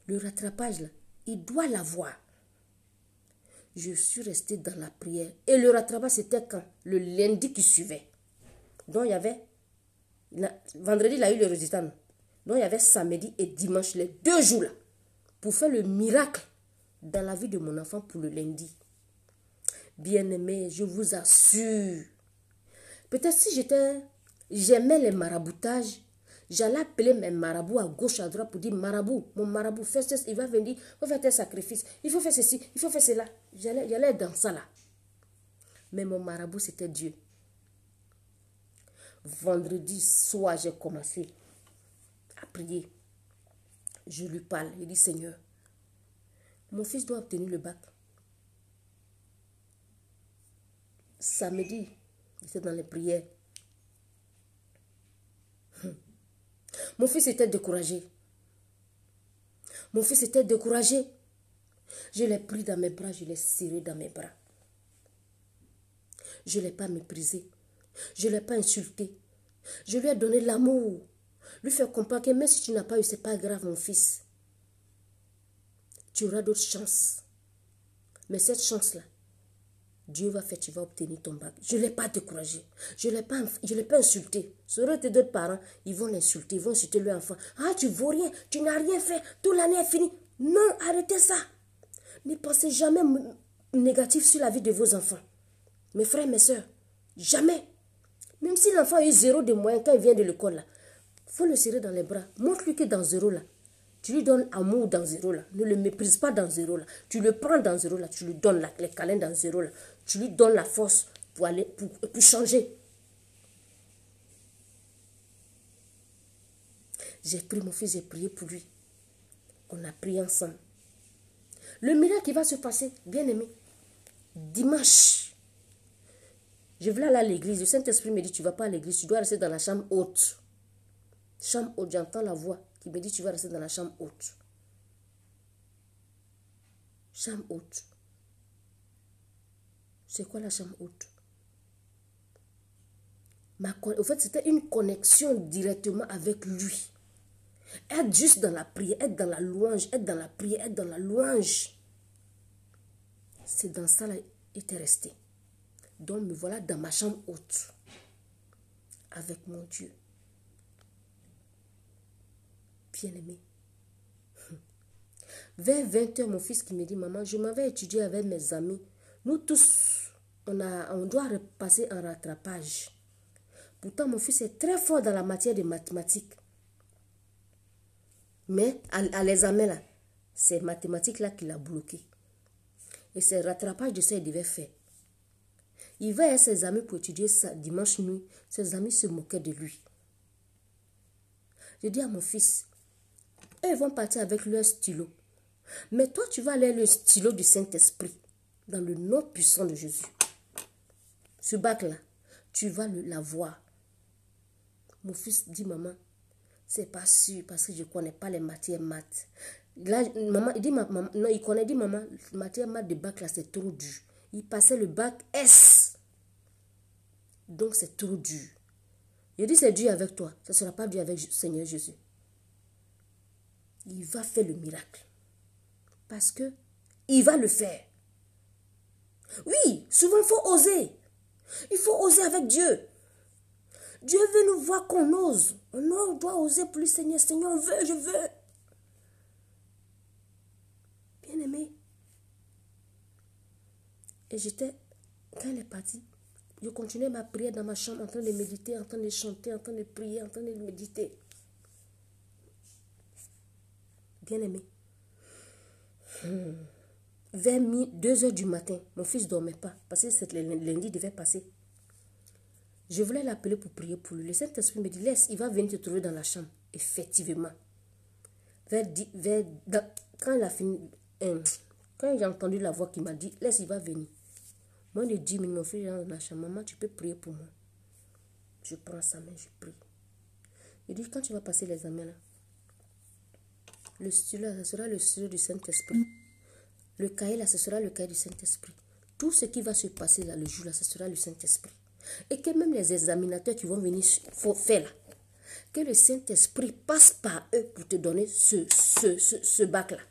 Le rattrapage, là, il doit l'avoir. Je suis restée dans la prière. Et le rattrapage, c'était quand? Le lundi qui suivait. Donc, il y avait... vendredi, il a eu le résultat. Non? Donc, il y avait samedi et dimanche, les 2 jours là, pour faire le miracle dans la vie de mon enfant pour le lundi. Bien-aimé, je vous assure. Peut-être si j'aimais les maraboutages, j'allais appeler mes marabouts à gauche, à droite pour dire, marabout, mon marabout, fais ceci, il va venir, il faut faire tes sacrifices, il faut faire ceci, il faut faire cela. J'allais dans ça là. Mais mon marabout, c'était Dieu. Vendredi soir, j'ai commencé à prier. Je lui parle, il dit, Seigneur, mon fils doit obtenir le bac. samedi, j'étais dans les prières. Mon fils était découragé. Mon fils était découragé. Je l'ai pris dans mes bras, je l'ai serré dans mes bras. Je ne l'ai pas méprisé. Je ne l'ai pas insulté. Je lui ai donné l'amour. Lui faire comprendre que même si tu n'as pas eu, ce n'est pas grave, mon fils. Tu auras d'autres chances. Mais cette chance-là, Dieu va faire, tu vas obtenir ton bac. Je ne l'ai pas découragé. Je ne l'ai pas insulté. Ce seraient tes deux parents, ils vont l'insulter, ils vont insulter leur enfant. Ah, tu ne vaux rien, tu n'as rien fait, toute l'année est finie. Non, arrêtez ça. Ne pensez jamais négatif sur la vie de vos enfants. Mes frères, mes soeurs, jamais. Même si l'enfant a eu 0 de moyens quand il vient de l'école, il faut le serrer dans les bras. Montre-lui que dans 0 là, tu lui donnes amour dans 0 là. Ne le méprise pas dans 0 là. Tu le prends dans 0 là. Tu lui donnes les câlins dans 0 là. Tu lui donnes la force pour aller, pour changer. J'ai pris mon fils, j'ai prié pour lui. On a prié ensemble. Le miracle qui va se passer, bien aimé, dimanche, je voulais aller à l'église. Le Saint-Esprit me dit, tu ne vas pas à l'église, tu dois rester dans la chambre haute. Chambre haute, j'entends la voix qui me dit, tu vas rester dans la chambre haute. Chambre haute. C'est quoi la chambre haute? En fait, c'était une connexion directement avec lui. Être juste dans la prière, être dans la louange, être dans la prière, être dans la louange. C'est dans ça là, il était resté. Donc me voilà dans ma chambre haute. Avec mon Dieu. Bien-aimé. Vers 20h, mon fils qui me dit, maman, je m'avais étudié avec mes amis. Nous tous, on doit repasser en rattrapage. Pourtant, mon fils est très fort dans la matière de mathématiques. Mais à l'examen, là, c'est mathématiques là qui l'a bloqué. Et c'est le rattrapage de ça qu'il devait faire. Il va à ses amis pour étudier ça dimanche nuit. Ses amis se moquaient de lui. Je dis à mon fils, eux ils vont partir avec leur stylo. Mais toi, tu vas aller le stylo du Saint-Esprit. Dans le nom puissant de Jésus. Ce bac-là, tu vas l'avoir. Mon fils dit, maman, c'est pas sûr parce que je ne connais pas les matières maths. Là, maman, il dit, maman, non, il connaît, dit, maman, matière maths de bac là, c'est trop dur. Il passait le bac S. Donc, c'est trop dur. Je dis, c'est dur avec toi. Ça ne sera pas dur avec le Seigneur Jésus. Il va faire le miracle. Parce que il va le faire. Oui, souvent, il faut oser. Il faut oser avec Dieu. Dieu veut nous voir qu'on ose. On doit oser pour le Seigneur. Seigneur, on veut, je veux. Bien-aimé. Et quand elle est partie, je continuais ma prière dans ma chambre, en train de méditer, en train de chanter, en train de prier, en train de méditer. Bien-aimé. Vers 2h du matin, mon fils ne dormait pas, parce que lundi devait passer. Je voulais l'appeler pour prier pour lui. Le Saint-Esprit me dit, laisse, il va venir te trouver dans la chambre. Effectivement. Quand il a fini, quand j'ai entendu la voix qui m'a dit, laisse, il va venir. Moins de 10 minutes, mon fils est dans la chambre. Maman, tu peux prier pour moi. Je prends sa main, je prie. Il dit, quand tu vas passer l'examen là, le stylo là, ce sera le stylo du Saint-Esprit. Le cahier là, ce sera le cahier du Saint-Esprit. Tout ce qui va se passer là, le jour là, ce sera le Saint-Esprit. Et que même les examinateurs qui vont venir faire là, que le Saint-Esprit passe par eux pour te donner ce bac-là.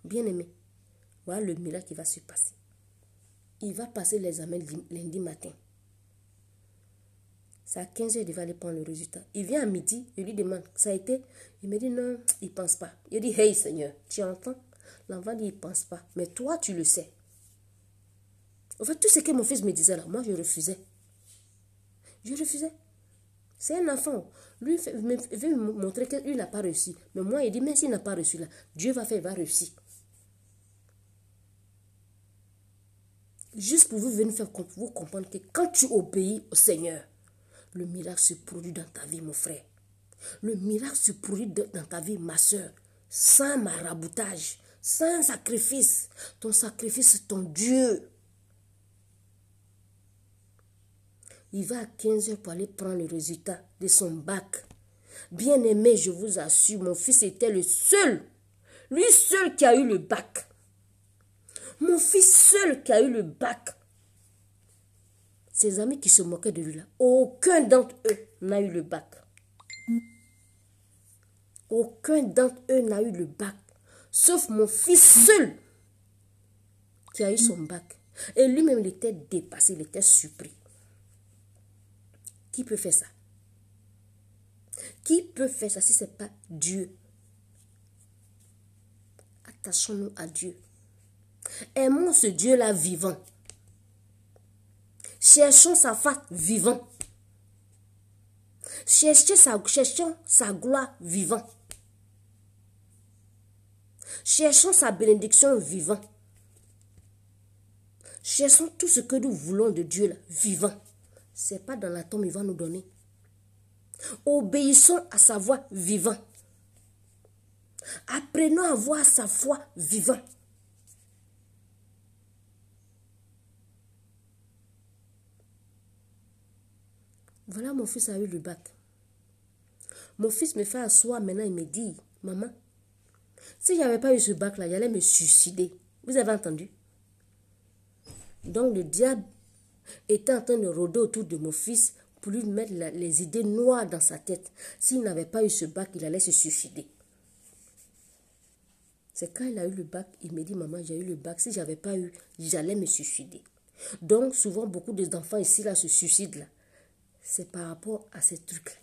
Bien aimé, voilà le miracle qui va se passer. Il va passer l'examen lundi matin. C'est à 15h, il devait aller prendre le résultat. Il vient à midi, il lui demande, ça a été? Il me dit non, il ne pense pas. Il dit, hey Seigneur, tu entends? L'enfant dit, il ne pense pas. Mais toi, tu le sais. En fait, tout ce que mon fils me disait là, moi, je refusais. Je refusais. C'est un enfant. Lui, il veut me montrer que lui n'a pas réussi. Mais moi, il dit, même s'il n'a pas reçu là, Dieu va faire, il va réussir. Juste pour vous venir faire vous comprendre que quand tu obéis au Seigneur, le miracle se produit dans ta vie, mon frère. Le miracle se produit dans ta vie, ma soeur. Sans maraboutage, sans sacrifice. Ton sacrifice, c'est ton Dieu. Il va à 15 heures pour aller prendre le résultat de son bac. Bien aimé, je vous assure, mon fils était le seul. Lui seul qui a eu le bac. Mon fils seul qui a eu le bac. Ses amis qui se moquaient de lui là, aucun d'entre eux n'a eu le bac. Aucun d'entre eux n'a eu le bac. Sauf mon fils seul qui a eu son bac. Et lui-même, il était dépassé, il était surpris. Qui peut faire ça? Qui peut faire ça si ce n'est pas Dieu? Attachons-nous à Dieu. Aimons ce Dieu-là vivant. Cherchons sa face vivant. Cherchons sa gloire vivant. Cherchons sa bénédiction vivant. Cherchons tout ce que nous voulons de Dieu là, vivant. Ce n'est pas dans la tombe il va nous donner. Obéissons à sa voix vivant. Apprenons à voir sa foi vivant. Voilà, mon fils a eu le bac. Mon fils me fait asseoir maintenant, il me dit, maman, si je n'avais pas eu ce bac-là, j'allais me suicider. Vous avez entendu? Donc le diable était en train de rôder autour de mon fils pour lui mettre les idées noires dans sa tête. S'il n'avait pas eu ce bac, il allait se suicider. C'est quand il a eu le bac, il me dit, maman, j'ai eu le bac. Si je n'avais pas eu, j'allais me suicider. Donc souvent, beaucoup d'enfants ici là se suicident là. C'est par rapport à ces trucs-là.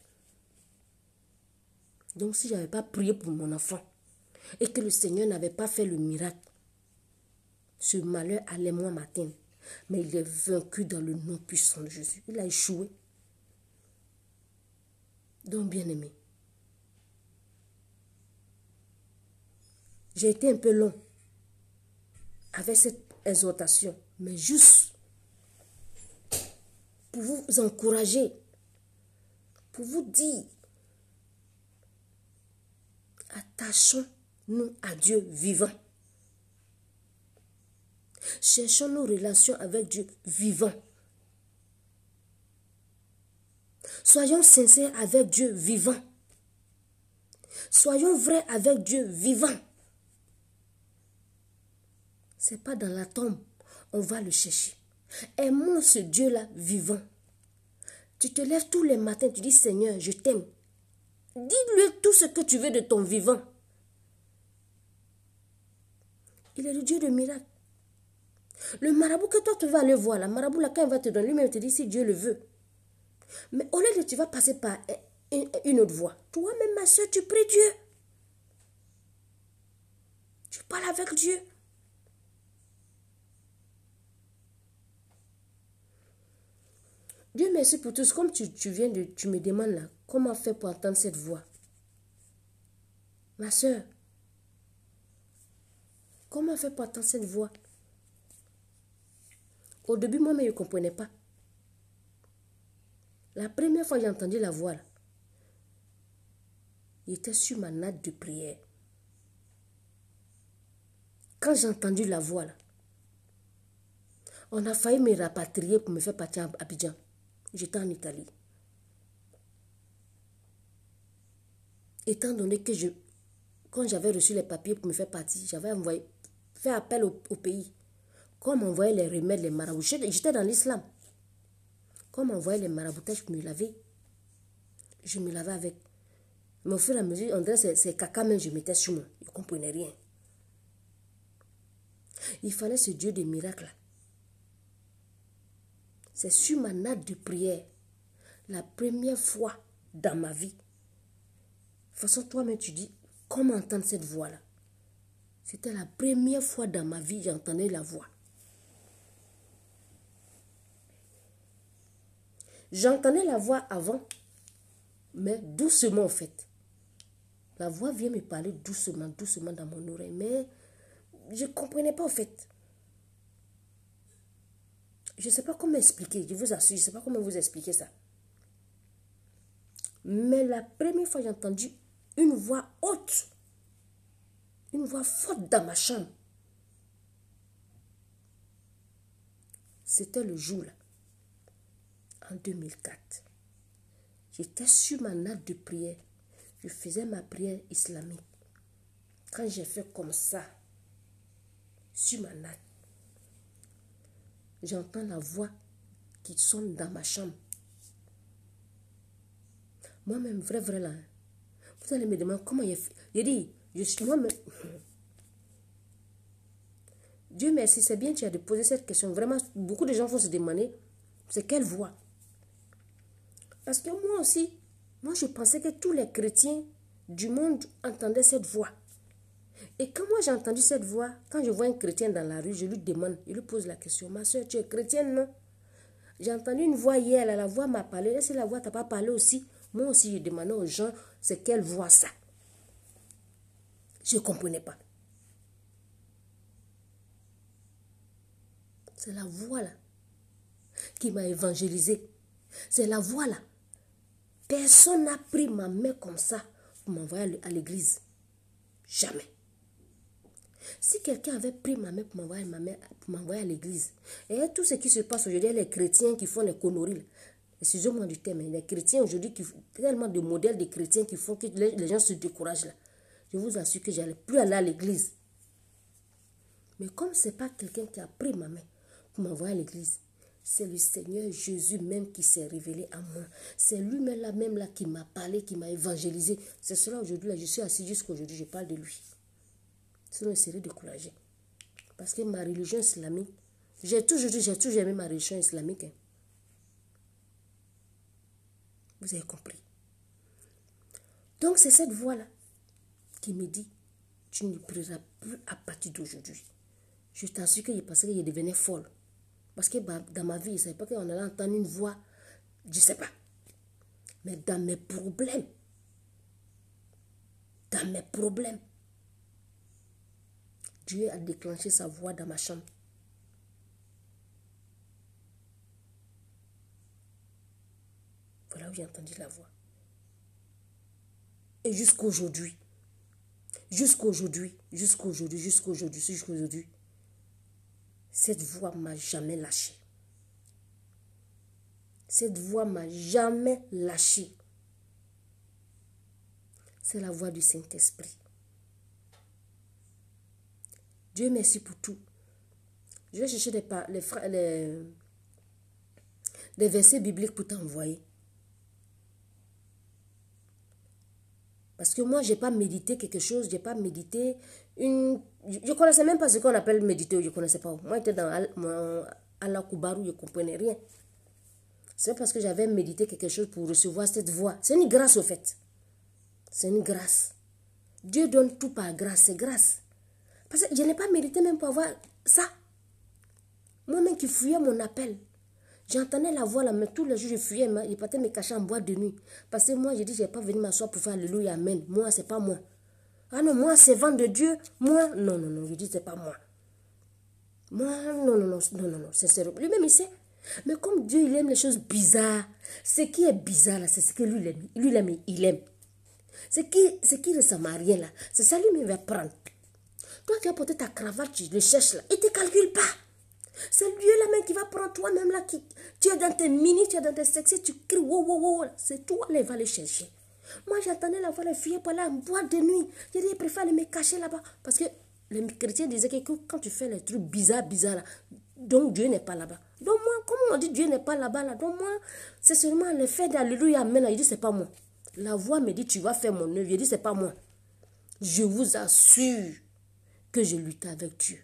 Donc si je n'avais pas prié pour mon enfant et que le Seigneur n'avait pas fait le miracle, ce malheur allait moi m'atteindre. Mais il est vaincu dans le nom puissant de Jésus. Il a échoué. Donc, bien-aimé, j'ai été un peu long avec cette exhortation, mais juste pour vous encourager, pour vous dire, attachons-nous à Dieu vivant. Cherchons nos relations avec Dieu vivant. Soyons sincères avec Dieu vivant. Soyons vrais avec Dieu vivant. Ce n'est pas dans la tombe, on va le chercher. Aimons ce Dieu-là vivant. Tu te lèves tous les matins, tu dis Seigneur, je t'aime. Dis-lui tout ce que tu veux de ton vivant. Il est le Dieu de miracles. Le marabout que toi tu vas aller voir, le marabout là, quand il va te donner, lui-même te dit si Dieu le veut. Mais au lieu de tu vas passer par une autre voie, toi-même ma soeur, tu pries Dieu. Tu parles avec Dieu. Dieu merci pour tous. Comme tu me demandes là, comment faire pour entendre cette voix? Ma soeur, comment faire pour entendre cette voix? Au début, moi-même, je ne comprenais pas. La première fois que j'ai entendu la voix, là, il était sur ma natte de prière. Quand j'ai entendu la voix, là, on a failli me rapatrier pour me faire partir à Abidjan. J'étais en Italie. Étant donné que quand j'avais reçu les papiers pour me faire partir, j'avais fait appel au pays. Comme on voyait les remèdes, les marabouts, j'étais dans l'islam. Comme on voyait les maraboutages pour me laver, je me lavais avec. Mais au fur et à mesure, on dirait c'est caca même, je mettais sur moi. Je ne comprenais rien. Il fallait ce Dieu des miracles. C'est sur ma natte de prière, la première fois dans ma vie. De toute façon, toi-même, tu dis, comment entendre cette voix-là? C'était la première fois dans ma vie que j'entendais la voix. J'entendais la voix avant, mais doucement en fait. La voix vient me parler doucement, doucement dans mon oreille, mais je ne comprenais pas en fait. Je ne sais pas comment expliquer, je vous assure, je ne sais pas comment vous expliquer ça. Mais la première fois j'ai entendu une voix haute, une voix forte dans ma chambre. C'était le jour là. en 2004. J'étais sur ma natte de prière. Je faisais ma prière islamique. Quand j'ai fait comme ça, sur ma natte, j'entends la voix qui sonne dans ma chambre. Moi-même, vrai là, vous allez me demander comment il a fait. Je dis, je suis moi-même. Dieu merci, c'est bien que tu as posé cette question. Vraiment, beaucoup de gens vont se demander, c'est quelle voix? Parce que moi aussi, je pensais que tous les chrétiens du monde entendaient cette voix. Et quand moi j'ai entendu cette voix, quand je vois un chrétien dans la rue, je lui demande, je lui pose la question, ma soeur, tu es chrétienne, non? J'ai entendu une voix hier, la voix m'a parlé. Est-ce que la voix t'a pas parlé aussi? Moi aussi, je demandais aux gens, c'est quelle voix ça? Je ne comprenais pas. C'est la voix là qui m'a évangélisé. C'est la voix là. Personne n'a pris ma main comme ça pour m'envoyer à l'église. Jamais. Si quelqu'un avait pris ma main pour m'envoyer à l'église, et tout ce qui se passe aujourd'hui, les chrétiens qui font les conneries, excusez-moi du terme, les chrétiens aujourd'hui, tellement de modèles de chrétiens qui font que les gens se découragent là. Je vous assure que je n'allais plus aller à l'église. Mais comme ce n'est pas quelqu'un qui a pris ma main pour m'envoyer à l'église, c'est le Seigneur Jésus même qui s'est révélé à moi. C'est lui-même là qui m'a parlé, qui m'a évangélisé. C'est cela aujourd'hui, là, je suis assis jusqu'à aujourd'hui, je parle de lui. Sinon, je serais découragé. Parce que ma religion islamique, j'ai toujours aimé ma religion islamique. Hein. Vous avez compris. Donc, c'est cette voix-là qui me dit, tu ne prieras plus à partir d'aujourd'hui. Je t'assure que je pensais que je devenais folle. Parce que dans ma vie, je ne savais pas qu'on allait entendre une voix, je ne sais pas. Mais dans mes problèmes, Dieu a déclenché sa voix dans ma chambre. Voilà où j'ai entendu la voix. Et jusqu'à aujourd'hui, cette voix m'a jamais lâché. Cette voix m'a jamais lâché. C'est la voix du Saint-Esprit. Dieu merci pour tout. Je vais chercher des versets bibliques pour t'envoyer. Parce que moi, je n'ai pas médité quelque chose, je n'ai pas médité une... Je ne connaissais même pas ce qu'on appelle méditer, je ne connaissais pas. Moi, j'étais dans Allah Koubarou, je ne comprenais rien. C'est parce que j'avais médité quelque chose pour recevoir cette voix. C'est une grâce au fait. C'est une grâce. Dieu donne tout par grâce, c'est grâce. Parce que je n'ai pas médité même pour avoir ça. Moi-même qui fuyais mon appel. J'entendais la voix là, mais tous les jours je fuyais, je partais me cacher en boîte de nuit. Parce que moi, je dis, je n'ai pas venu m'asseoir pour faire Alléluia, Amen. Moi, c'est pas moi. Ah non, moi, c'est vent de Dieu. Moi, non, je dis, c'est pas moi. Moi, non, c'est sérieux. Lui-même, il sait. Mais comme Dieu, il aime les choses bizarres. Ce qui est bizarre là, c'est ce que lui aime. Lui, il aime. Ce qui ne ressemble à rien là, c'est ça lui-même va prendre. Toi, tu as porté ta cravate, tu le cherches là. Il ne te calcule pas. C'est Dieu là même qui va prendre toi-même là. Tu es dans tes mini, tu es dans tes sexy, tu cries wow. C'est toi là, il va le chercher. Moi, j'entendais la voix des filles par là en boîte de nuit. J'ai dit, je préfère me cacher là-bas. Parce que les chrétiens disaient que quand tu fais les trucs bizarres là, donc Dieu n'est pas là-bas. Donc moi, comment on dit Dieu n'est pas là-bas là? Donc moi, c'est seulement le fait d'Alléluia, Amen. Il dit, c'est pas moi. La voix me dit, tu vas faire mon œuvre. Il dit, c'est pas moi. Je vous assure que je lutte avec Dieu.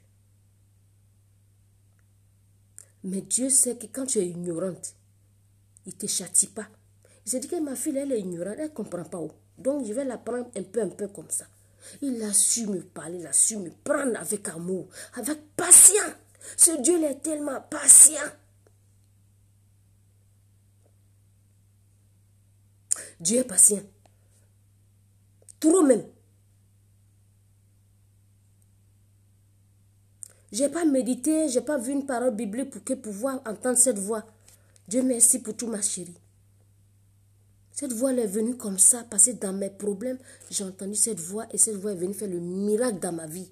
Mais Dieu sait que quand tu es ignorante, il ne te châtie pas. Il s'est dit que ma fille, elle est ignorante, elle ne comprend pas où. Donc je vais la prendre un peu comme ça. Il a su me parler, il a su me prendre avec amour, avec patience. Ce Dieu il est tellement patient. Dieu est patient. Trop même. Je n'ai pas médité, je n'ai pas vu une parole biblique pour pouvoir entendre cette voix. Dieu merci pour tout, ma chérie. Cette voix elle est venue comme ça, parce que dans mes problèmes, j'ai entendu cette voix et cette voix est venue faire le miracle dans ma vie.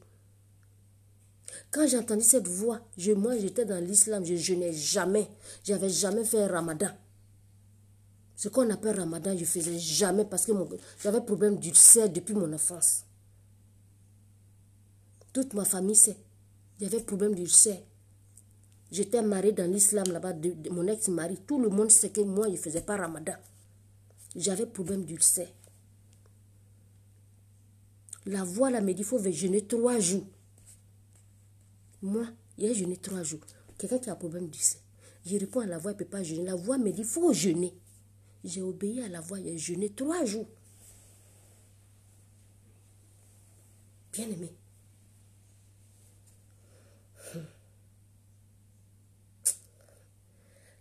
Quand j'ai entendu cette voix, moi j'étais dans l'islam, je jeûnais jamais. Je n'avais jamais fait un ramadan. Ce qu'on appelle Ramadan, je ne faisais jamais parce que j'avais problème d'ulcère depuis mon enfance. Toute ma famille sait. J'avais problème d'ulcère. J'étais mariée dans l'islam là-bas, de mon ex-mari. Tout le monde sait que moi, je ne faisais pas Ramadan. J'avais problème d'ulcère. La voix là me dit, il faut jeûner 3 jours. Moi, j'ai jeûné 3 jours. Quelqu'un qui a problème d'ulcère. Je réponds à la voix, il ne peut pas jeûner. La voix me dit, il faut jeûner. J'ai obéi à la voix, j'ai jeûné 3 jours. Bien aimé.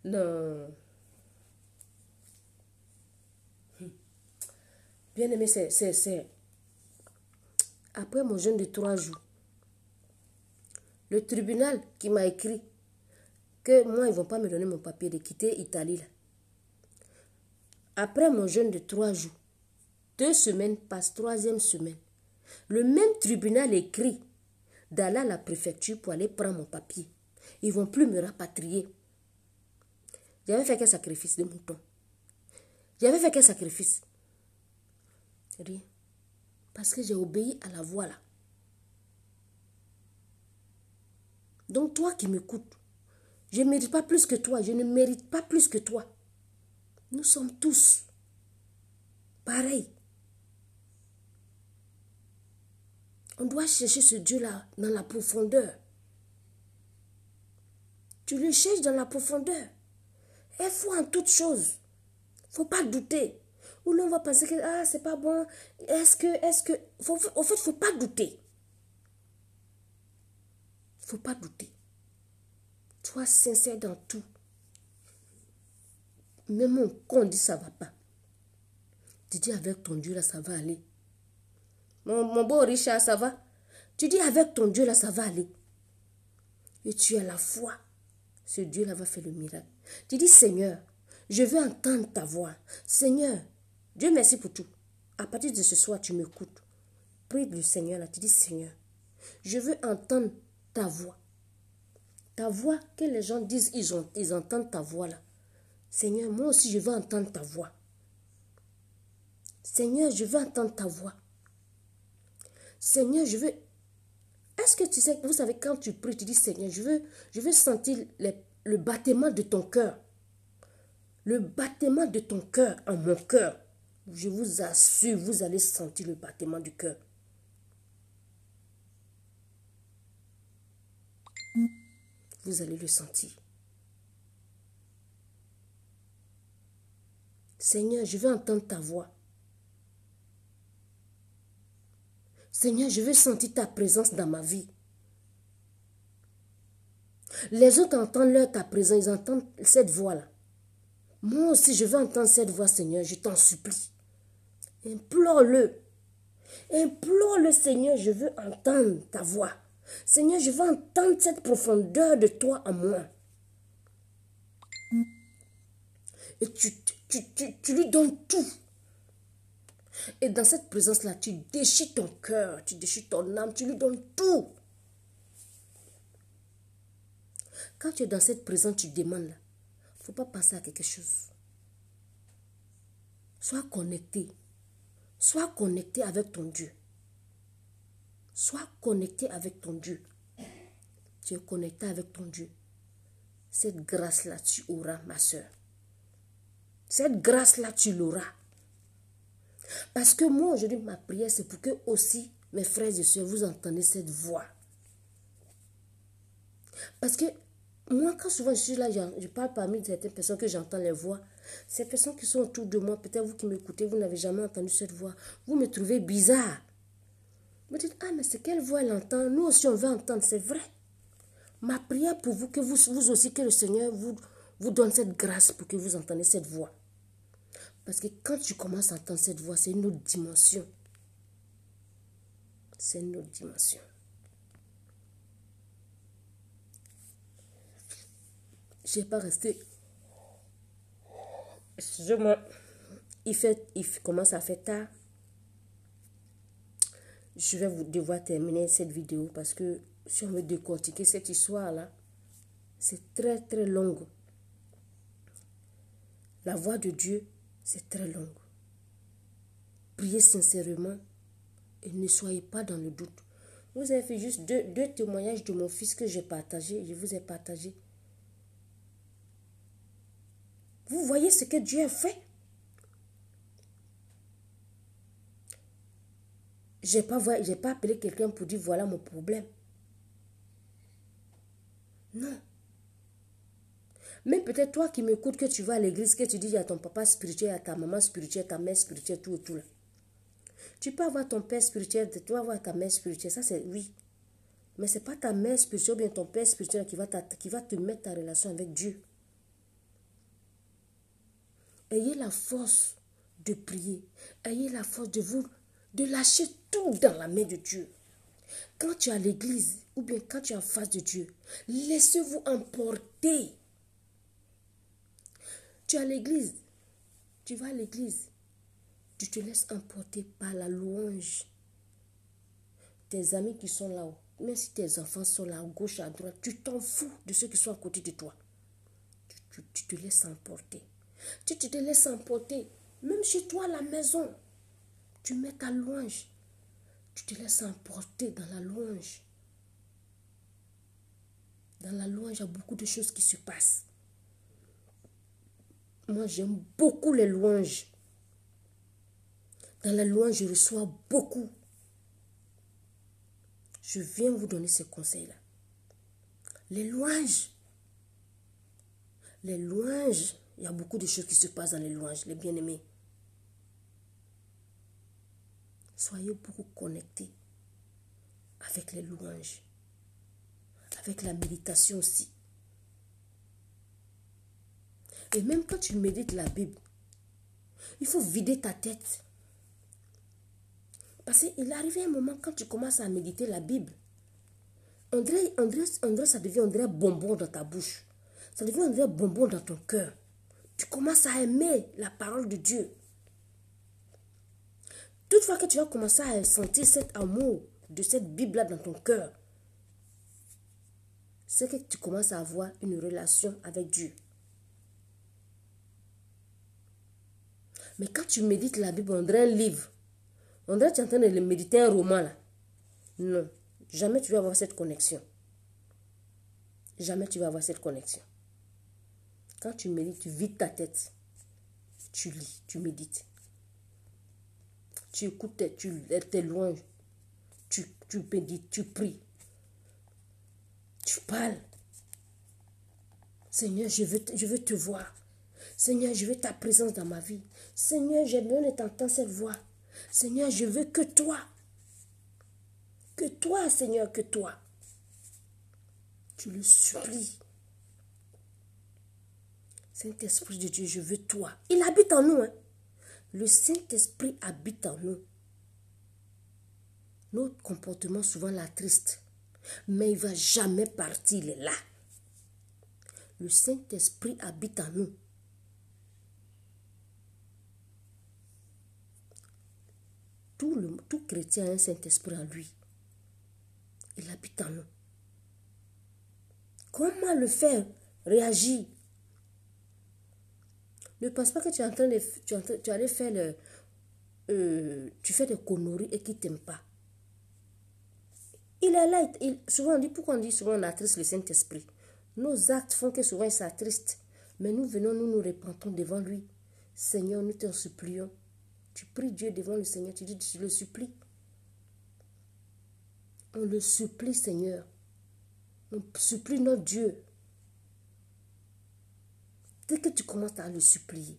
Non. Bien aimé, c'est... Après mon jeûne de 3 jours, le tribunal qui m'a écrit que moi, ils ne vont pas me donner mon papier de quitter l'Italie. Là. Après mon jeûne de 3 jours, 2 semaines passent, 3e semaine. Le même tribunal écrit d'aller à la préfecture pour aller prendre mon papier. Ils ne vont plus me rapatrier. J'avais fait quel sacrifice de mouton? J'avais fait quel sacrifice? Rien. Parce que j'ai obéi à la voix là. Donc toi qui m'écoutes, je ne mérite pas plus que toi. Je ne mérite pas plus que toi. Nous sommes tous pareils. On doit chercher ce Dieu-là dans la profondeur. Tu le cherches dans la profondeur. Et foi en toutes choses. Il ne faut pas douter. Ou l'on va penser que ah, c'est pas bon. Est-ce que. En fait, il ne faut pas douter. Il ne faut pas douter. Sois sincère dans tout. Même quand on dit ça ne va pas. Tu dis avec ton Dieu là, ça va aller. Mon beau Richard, ça va? Tu dis avec ton Dieu là, ça va aller. Et tu as la foi. Ce Dieu là va faire le miracle. Tu dis Seigneur, je veux entendre ta voix. Seigneur, Dieu merci pour tout. À partir de ce soir, tu m'écoutes. Prie du Seigneur là. Tu dis Seigneur, je veux entendre ta voix. Ta voix que les gens disent, ils entendent ta voix là. Seigneur, moi aussi je veux entendre ta voix. Seigneur, je veux entendre ta voix. Seigneur, je veux... Est-ce que tu sais, vous savez, quand tu pries, tu dis Seigneur, je veux sentir le battement de ton cœur. Le battement de ton cœur en mon cœur. Je vous assure, vous allez sentir le battement du cœur. Vous allez le sentir. Seigneur, je veux entendre ta voix. Seigneur, je veux sentir ta présence dans ma vie. Les autres entendent ta présence, ils entendent cette voix-là. Moi aussi, je veux entendre cette voix, Seigneur, je t'en supplie. Implore-le. Implore-le, Seigneur, je veux entendre ta voix. Seigneur, je veux entendre cette profondeur de toi en moi. Et tu lui donnes tout. Et dans cette présence-là, tu déchires ton cœur, tu déchires ton âme, tu lui donnes tout. Quand tu es dans cette présence, tu demandes là. Il ne faut pas penser à quelque chose. Sois connecté. Sois connecté avec ton Dieu. Sois connecté avec ton Dieu. Tu es connecté avec ton Dieu. Cette grâce-là, tu auras, ma soeur. Cette grâce-là, tu l'auras. Parce que moi, aujourd'hui, ma prière, c'est pour que aussi, mes frères et sœurs, vous entendez cette voix. Parce que moi, quand souvent je suis là, je parle parmi certaines personnes que j'entends les voix. Ces personnes qui sont autour de moi, peut-être vous qui m'écoutez, vous n'avez jamais entendu cette voix. Vous me trouvez bizarre. Vous me dites, ah, mais c'est quelle voix elle entend? Nous aussi, on veut entendre, c'est vrai. Ma prière pour vous, que vous aussi, que le Seigneur vous donne cette grâce pour que vous entendez cette voix. Parce que quand tu commences à entendre cette voix, c'est une autre dimension. C'est une autre dimension. Je n'ai pas resté. Excusez-moi. Il commence à faire tard. Je vais devoir terminer cette vidéo parce que si on veut décortiquer cette histoire-là, c'est très très long. La voix de Dieu C'est très long. Priez sincèrement et ne soyez pas dans le doute. Vous avez fait juste deux témoignages de mon fils que j'ai partagé. Je vous ai partagé. Vous voyez ce que Dieu a fait? Je n'ai pas appelé quelqu'un pour dire voilà mon problème. Non. Même peut-être toi qui m'écoutes, que tu vas à l'église, que tu dis à ton papa spirituel, à ta maman spirituelle, ta mère spirituelle, tout et tout là. Tu peux avoir ton père spirituel, tu vas avoir ta mère spirituelle, ça c'est oui. Mais ce n'est pas ta mère spirituelle ou bien ton père spirituel qui va te mettre en relation avec Dieu. Ayez la force de prier. Ayez la force de lâcher tout dans la main de Dieu. Quand tu es à l'église ou bien quand tu es en face de Dieu, laissez-vous emporter. Tu es à l'église, tu vas à l'église, tu te laisses emporter par la louange. Tes amis qui sont là-haut, même si tes enfants sont là, à gauche, à droite, tu t'en fous de ceux qui sont à côté de toi. Tu te laisses emporter. Tu te laisses emporter. Même chez toi à la maison, tu mets ta louange. Tu te laisses emporter dans la louange. Dans la louange, il y a beaucoup de choses qui se passent. Moi, j'aime beaucoup les louanges. Dans la louange, je reçois beaucoup. Je viens vous donner ces conseils-là. Les louanges. Les louanges, il y a beaucoup de choses qui se passent dans les louanges, les bien-aimés. Soyez beaucoup connectés avec les louanges. Avec la méditation aussi. Et même quand tu médites la Bible, il faut vider ta tête. Parce qu'il arrive un moment quand tu commences à méditer la Bible, André, ça devient André bonbon dans ta bouche. Ça devient André bonbon dans ton cœur. Tu commences à aimer la parole de Dieu. Toutefois que tu vas commencer à sentir cet amour de cette Bible-là dans ton cœur, c'est que tu commences à avoir une relation avec Dieu. Mais quand tu médites la Bible, on dirait un livre. On dirait que tu es en train de méditer un roman là. Non, jamais tu vas avoir cette connexion. Jamais tu vas avoir cette connexion. Quand tu médites, tu vides ta tête. Tu lis, tu médites. Tu écoutes tes louanges. Tu médites, tu pries. Tu parles. Seigneur, je veux te voir. Seigneur, je veux ta présence dans ma vie. Seigneur, j'ai besoin de t'entendre cette voix. Seigneur, je veux que toi. Que toi, Seigneur, que toi. Tu le supplies. Saint-Esprit de Dieu, je veux toi. Il habite en nous. Hein? Le Saint-Esprit habite en nous. Notre comportement souvent l'attriste. Mais il ne va jamais partir, il est là. Le Saint-Esprit habite en nous. Tout chrétien a un Saint-Esprit en lui. Il habite en nous. Comment le faire réagir? Ne pense pas que tu es en train de... Tu allais faire tu fais des conneries et qu'il ne t'aime pas. Il est là. Souvent on dit, pourquoi on dit souvent on attriste le Saint-Esprit? Nos actes font que souvent il s'attriste. Mais nous venons, nous repentons devant lui. Seigneur, nous t'en supplions. Tu pries Dieu devant le Seigneur. Tu dis, tu le supplies. On le supplie, Seigneur. On supplie notre Dieu. Dès que tu commences à le supplier,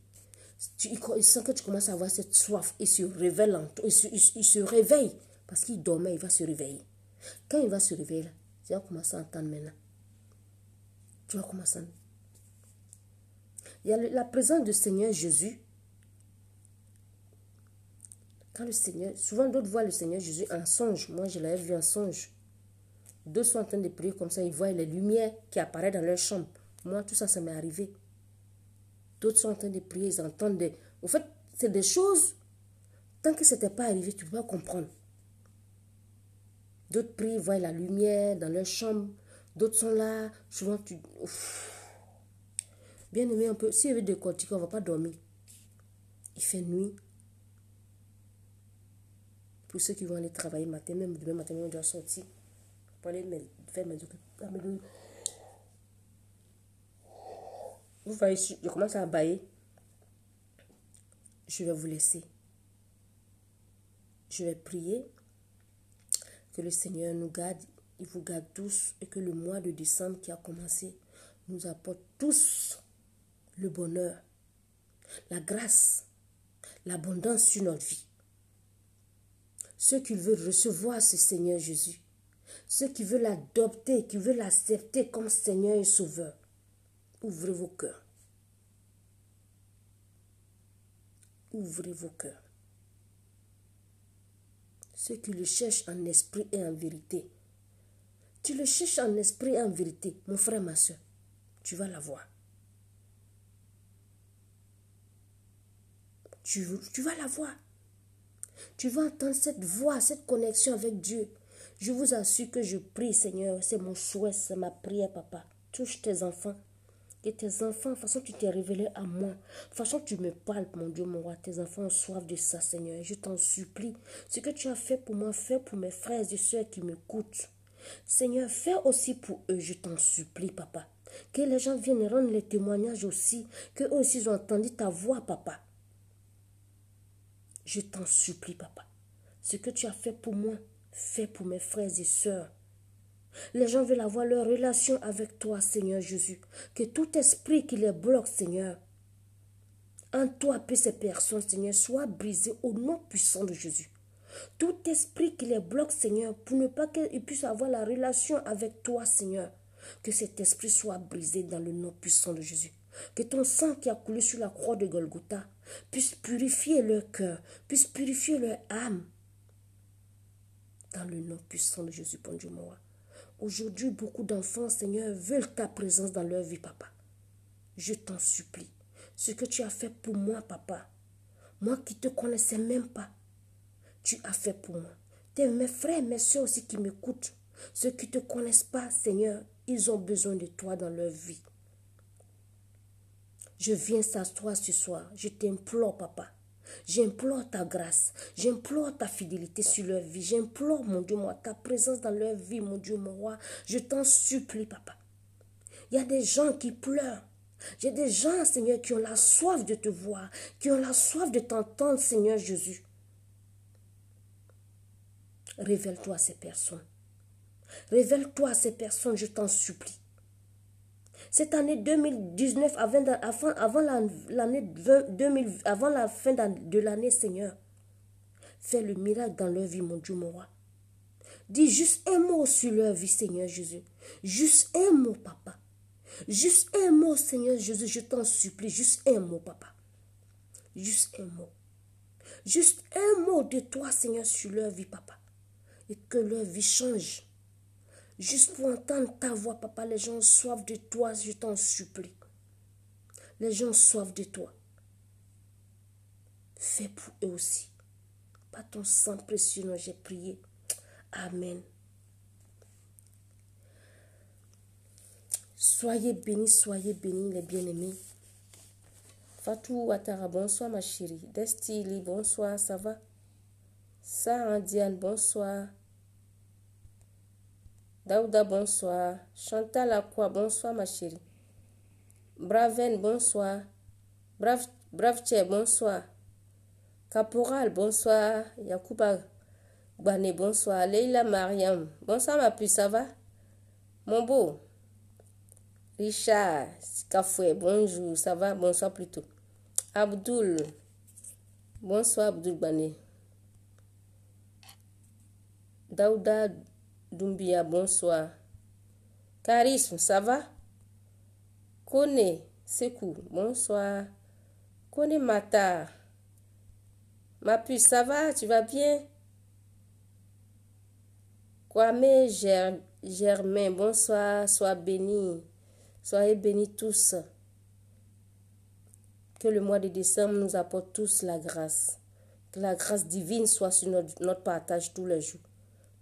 il sent que tu commences à avoir cette soif. Il se réveille il se réveille. Parce qu'il dormait, il va se réveiller. Quand il va se réveiller, là, tu vas commencer à entendre maintenant. Tu vas commencer à... Il y a la présence du Seigneur Jésus. Quand le Seigneur... Souvent, d'autres voient le Seigneur Jésus en songe. Moi, je l'avais vu en songe. D'autres sont en train de prier comme ça. Ils voient les lumières qui apparaissent dans leur chambre. Moi, tout ça, ça m'est arrivé. D'autres sont en train de prier. Ils entendent des... En fait, c'est des choses... Tant que ce n'était pas arrivé, tu ne peux pas comprendre. D'autres prient, voient la lumière dans leur chambre. D'autres sont là. Souvent, tu... Ouf. Bien aimé, un peu... Si il y avait des cortiques, on ne va pas dormir. Il fait nuit. Pour ceux qui vont aller travailler matin, même demain matin, on doit sortir. Pour aller faire mes occupations. Vous voyez, je commence à bailler. Je vais vous laisser. Je vais prier que le Seigneur nous garde, il vous garde tous et que le mois de décembre qui a commencé nous apporte tous le bonheur, la grâce, l'abondance sur notre vie. Ceux qui veulent recevoir ce Seigneur Jésus, ceux qui veulent l'adopter, qui veulent l'accepter comme Seigneur et Sauveur, ouvrez vos cœurs. Ouvrez vos cœurs. Ceux qui le cherchent en esprit et en vérité. Tu le cherches en esprit et en vérité, mon frère, ma soeur, tu vas la voir. Tu vas la voir. Tu vas entendre cette voix, cette connexion avec Dieu. Je vous assure que je prie, Seigneur, c'est mon souhait, c'est ma prière, papa. Touche tes enfants. Que tes enfants, de toute façon, tu t'es révélé à moi. De toute façon, tu me parles, mon Dieu, mon roi. Tes enfants ont soif de ça, Seigneur. Je t'en supplie. Ce que tu as fait pour moi, fais pour mes frères et sœurs qui m'écoutent. Seigneur, fais aussi pour eux, je t'en supplie, papa. Que les gens viennent rendre les témoignages aussi. Qu'eux aussi ont entendu ta voix, papa. Je t'en supplie, papa. Ce que tu as fait pour moi, fais pour mes frères et sœurs. Les gens veulent avoir leur relation avec toi, Seigneur Jésus. Que tout esprit qui les bloque, Seigneur, en toi, que ces personnes, Seigneur, soient brisées au nom puissant de Jésus. Tout esprit qui les bloque, Seigneur, pour ne pas qu'ils puissent avoir la relation avec toi, Seigneur, que cet esprit soit brisé dans le nom puissant de Jésus. Que ton sang qui a coulé sur la croix de Golgotha puisse purifier leur cœur, puisse purifier leur âme. Dans le nom puissant de Jésus, bon Dieu, mon roi. Aujourd'hui, beaucoup d'enfants, Seigneur, veulent ta présence dans leur vie, papa. Je t'en supplie. Ce que tu as fait pour moi, papa, moi qui ne te connaissais même pas, tu as fait pour moi. Mes frères, mes soeurs aussi qui m'écoutent, ceux qui ne te connaissent pas, Seigneur, ils ont besoin de toi dans leur vie. Je viens s'asseoir ce soir. Je t'implore, papa. J'implore ta grâce. J'implore ta fidélité sur leur vie. J'implore, mon Dieu, moi, ta présence dans leur vie, mon Dieu, mon roi. Je t'en supplie, papa. Il y a des gens qui pleurent. J'ai des gens, Seigneur, qui ont la soif de te voir, qui ont la soif de t'entendre, Seigneur Jésus. Révèle-toi à ces personnes. Révèle-toi à ces personnes, je t'en supplie. Cette année 2019, avant la fin de l'année, Seigneur, fais le miracle dans leur vie, mon Dieu, mon roi. Dis juste un mot sur leur vie, Seigneur Jésus. Juste un mot, papa. Juste un mot, Seigneur Jésus, je t'en supplie. Juste un mot, papa. Juste un mot. Juste un mot de toi, Seigneur, sur leur vie, papa. Et que leur vie change. Juste pour entendre ta voix, papa, les gens ont soif de toi, je t'en supplie. Les gens ont soif de toi. Fais pour eux aussi. Par ton sang précieux, non, j'ai prié. Amen. Soyez bénis, les bien-aimés. Fatou Ouattara, bonsoir ma chérie. Destily, bonsoir, ça va? Sarah Diane, bonsoir. Daouda, bonsoir. Chantal Akwa, bonsoir ma chérie. Braven, bonsoir. Bravche, bonsoir. Caporal, bonsoir. Yakouba Bane, bonsoir. Leila Mariam, bonsoir ma puce, ça va? Mon beau. Richard Kafoué, bonjour, ça va? Bonsoir plutôt. Abdoul, bonsoir Abdoul Bane. Daouda Doumbia, bonsoir. Charisme, ça va? Kone Sekou, bonsoir. Kone Mata. Ma puce, ça va? Tu vas bien? Kwame Germain, bonsoir. Sois béni. Soyez bénis tous. Que le mois de décembre nous apporte tous la grâce. Que la grâce divine soit sur notre partage tous les jours.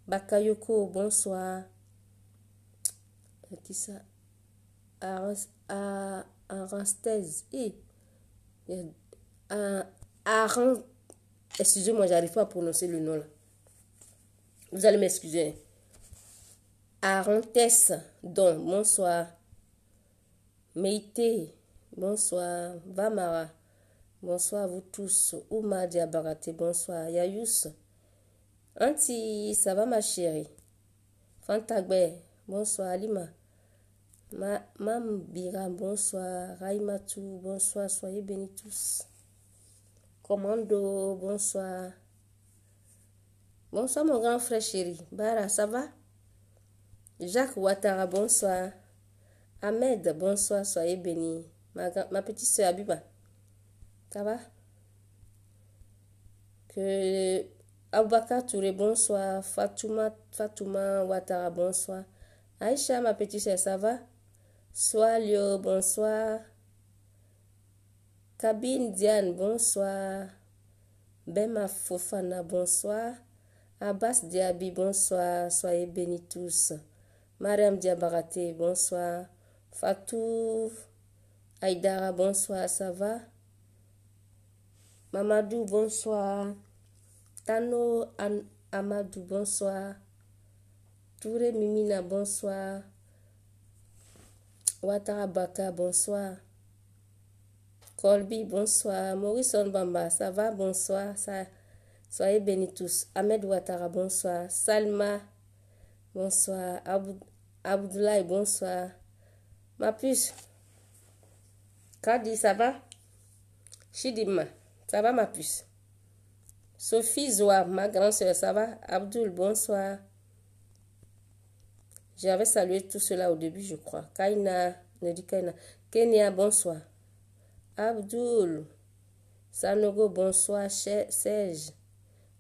Bakayoko, bonsoir. Qui ça? Arastez. Aaron, excusez-moi, j'arrive pas à prononcer le nom là. Vous allez m'excuser. Aaron Tess, Don, bonsoir. Meite, bonsoir. Vamara, bonsoir à vous tous. Ouma Diabarate, bonsoir. Yayous, Auntie, ça va ma chérie? Fantagbe, bonsoir. Alima, Mambira, bonsoir. Raïmatou, bonsoir. Soyez bénis tous. Commando, bonsoir. Bonsoir mon grand frère chéri. Bara, ça va? Jacques Ouattara, bonsoir. Ahmed, bonsoir, soyez bénis. Ma petite soeur Abiba, ça va? Que Aboubakar Touré, bonsoir. Fatouma Ouattara, bonsoir. Aïcha, ma petite soeur, ça va? Soalio, bonsoir. Kabine Diane, bonsoir. Bema Fofana, bonsoir. Abbas Diaby, bonsoir. Soyez bénis tous. Mariam Diabarate, bonsoir. Fatou Aïdara, bonsoir, ça va? Mamadou, bonsoir. Tano Amadou, bonsoir. Touré Mimina, bonsoir. Ouattara Baka, bonsoir. Colby, bonsoir. Maurice Bamba, ça va? Bonsoir. Soyez bénis tous. Ahmed Ouattara, bonsoir. Salma, bonsoir. Abdoulaye, bonsoir. Ma puce. Kadi, ça va? Chidima, ça va ma puce? Sophie Zoa, ma grande soeur, ça va? Abdoul, bonsoir. J'avais salué tout cela au début, je crois. Kaina, ne dit Kaina. Kenya, bonsoir. Abdoul, Sanogo, bonsoir. Serge,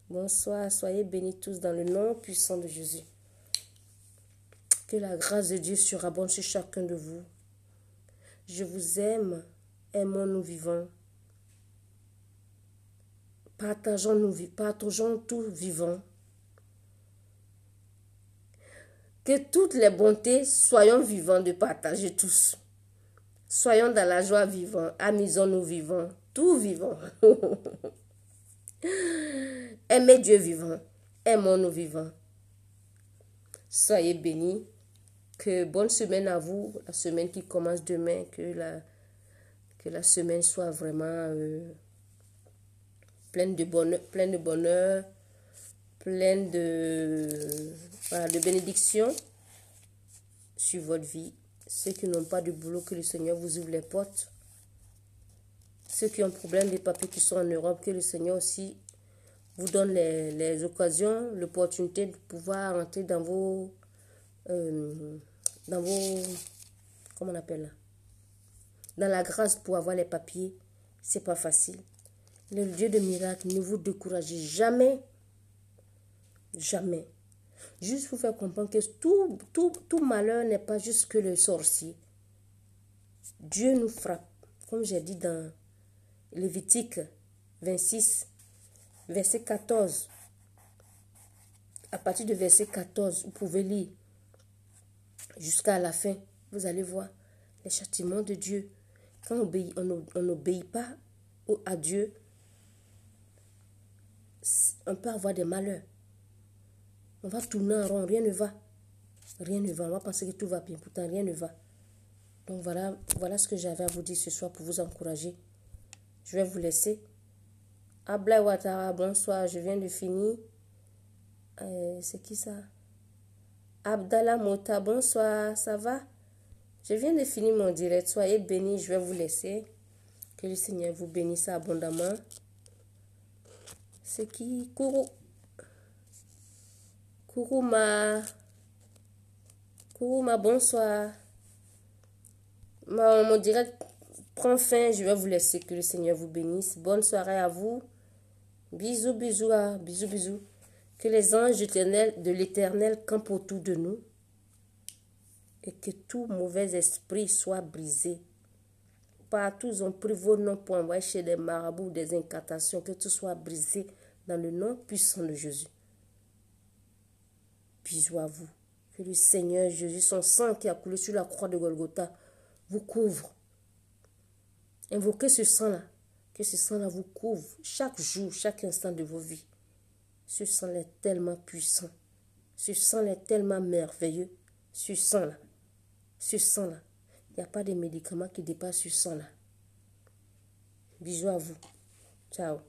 bonsoir. Soyez bénis tous dans le nom puissant de Jésus. Que la grâce de Dieu surabonde sur chacun de vous. Je vous aime. Aimons-nous vivants. Partageons tout vivant. Que toutes les bontés, soyons vivants de partager tous. Soyons dans la joie vivant. Amusons-nous vivants. Tout vivant. Aimez Dieu vivant. Aimons-nous vivants. Soyez bénis. Que bonne semaine à vous. La semaine qui commence demain. Que la semaine soit vraiment pleine de bonheur, pleine de bénédictions sur votre vie. Ceux qui n'ont pas de boulot, que le Seigneur vous ouvre les portes. Ceux qui ont problème des papiers qui sont en Europe, que le Seigneur aussi vous donne les occasions, l'opportunité de pouvoir rentrer dans vos comment on appelle là? Dans la grâce pour avoir les papiers. C'est pas facile. Le Dieu de miracles, ne vous découragez jamais. Jamais. Juste pour faire comprendre que tout malheur n'est pas juste que le sorcier. Dieu nous frappe. Comme j'ai dit dans Lévitique 26, verset 14. À partir de verset 14, vous pouvez lire jusqu'à la fin. Vous allez voir les châtiments de Dieu. Quand on n'obéit pas à Dieu, on peut avoir des malheurs. On va tourner en rond, rien ne va. Rien ne va. On va penser que tout va bien, pourtant rien ne va. Donc voilà ce que j'avais à vous dire ce soir pour vous encourager. Je vais vous laisser. Ablaye Ouattara, bonsoir, je viens de finir. C'est qui ça? Abdallah Mota, bonsoir, ça va? Je viens de finir mon direct. Soyez bénis, je vais vous laisser. Que le Seigneur vous bénisse abondamment. C'est qui? Kourouma, bonsoir. Mon direct prend fin. Je vais vous laisser. Que le Seigneur vous bénisse. Bonne soirée à vous. Bisous, bisous, bisous, bisous. Que les anges de l'Éternel campent autour de nous. Et que tout mauvais esprit soit brisé. Partout ils ont pris vos noms pour envoyer chez des marabouts, des incantations. Que tout soit brisé dans le nom puissant de Jésus. Bisous à vous. Que le Seigneur Jésus, son sang qui a coulé sur la croix de Golgotha, vous couvre. Invoquez ce sang-là. Que ce sang-là vous couvre chaque jour, chaque instant de vos vies. Ce sang est tellement puissant. Ce sang est tellement merveilleux. Ce sang-là. Ce sang-là. Il n'y a pas de médicament qui dépasse ce sang-là. Bisous à vous. Ciao.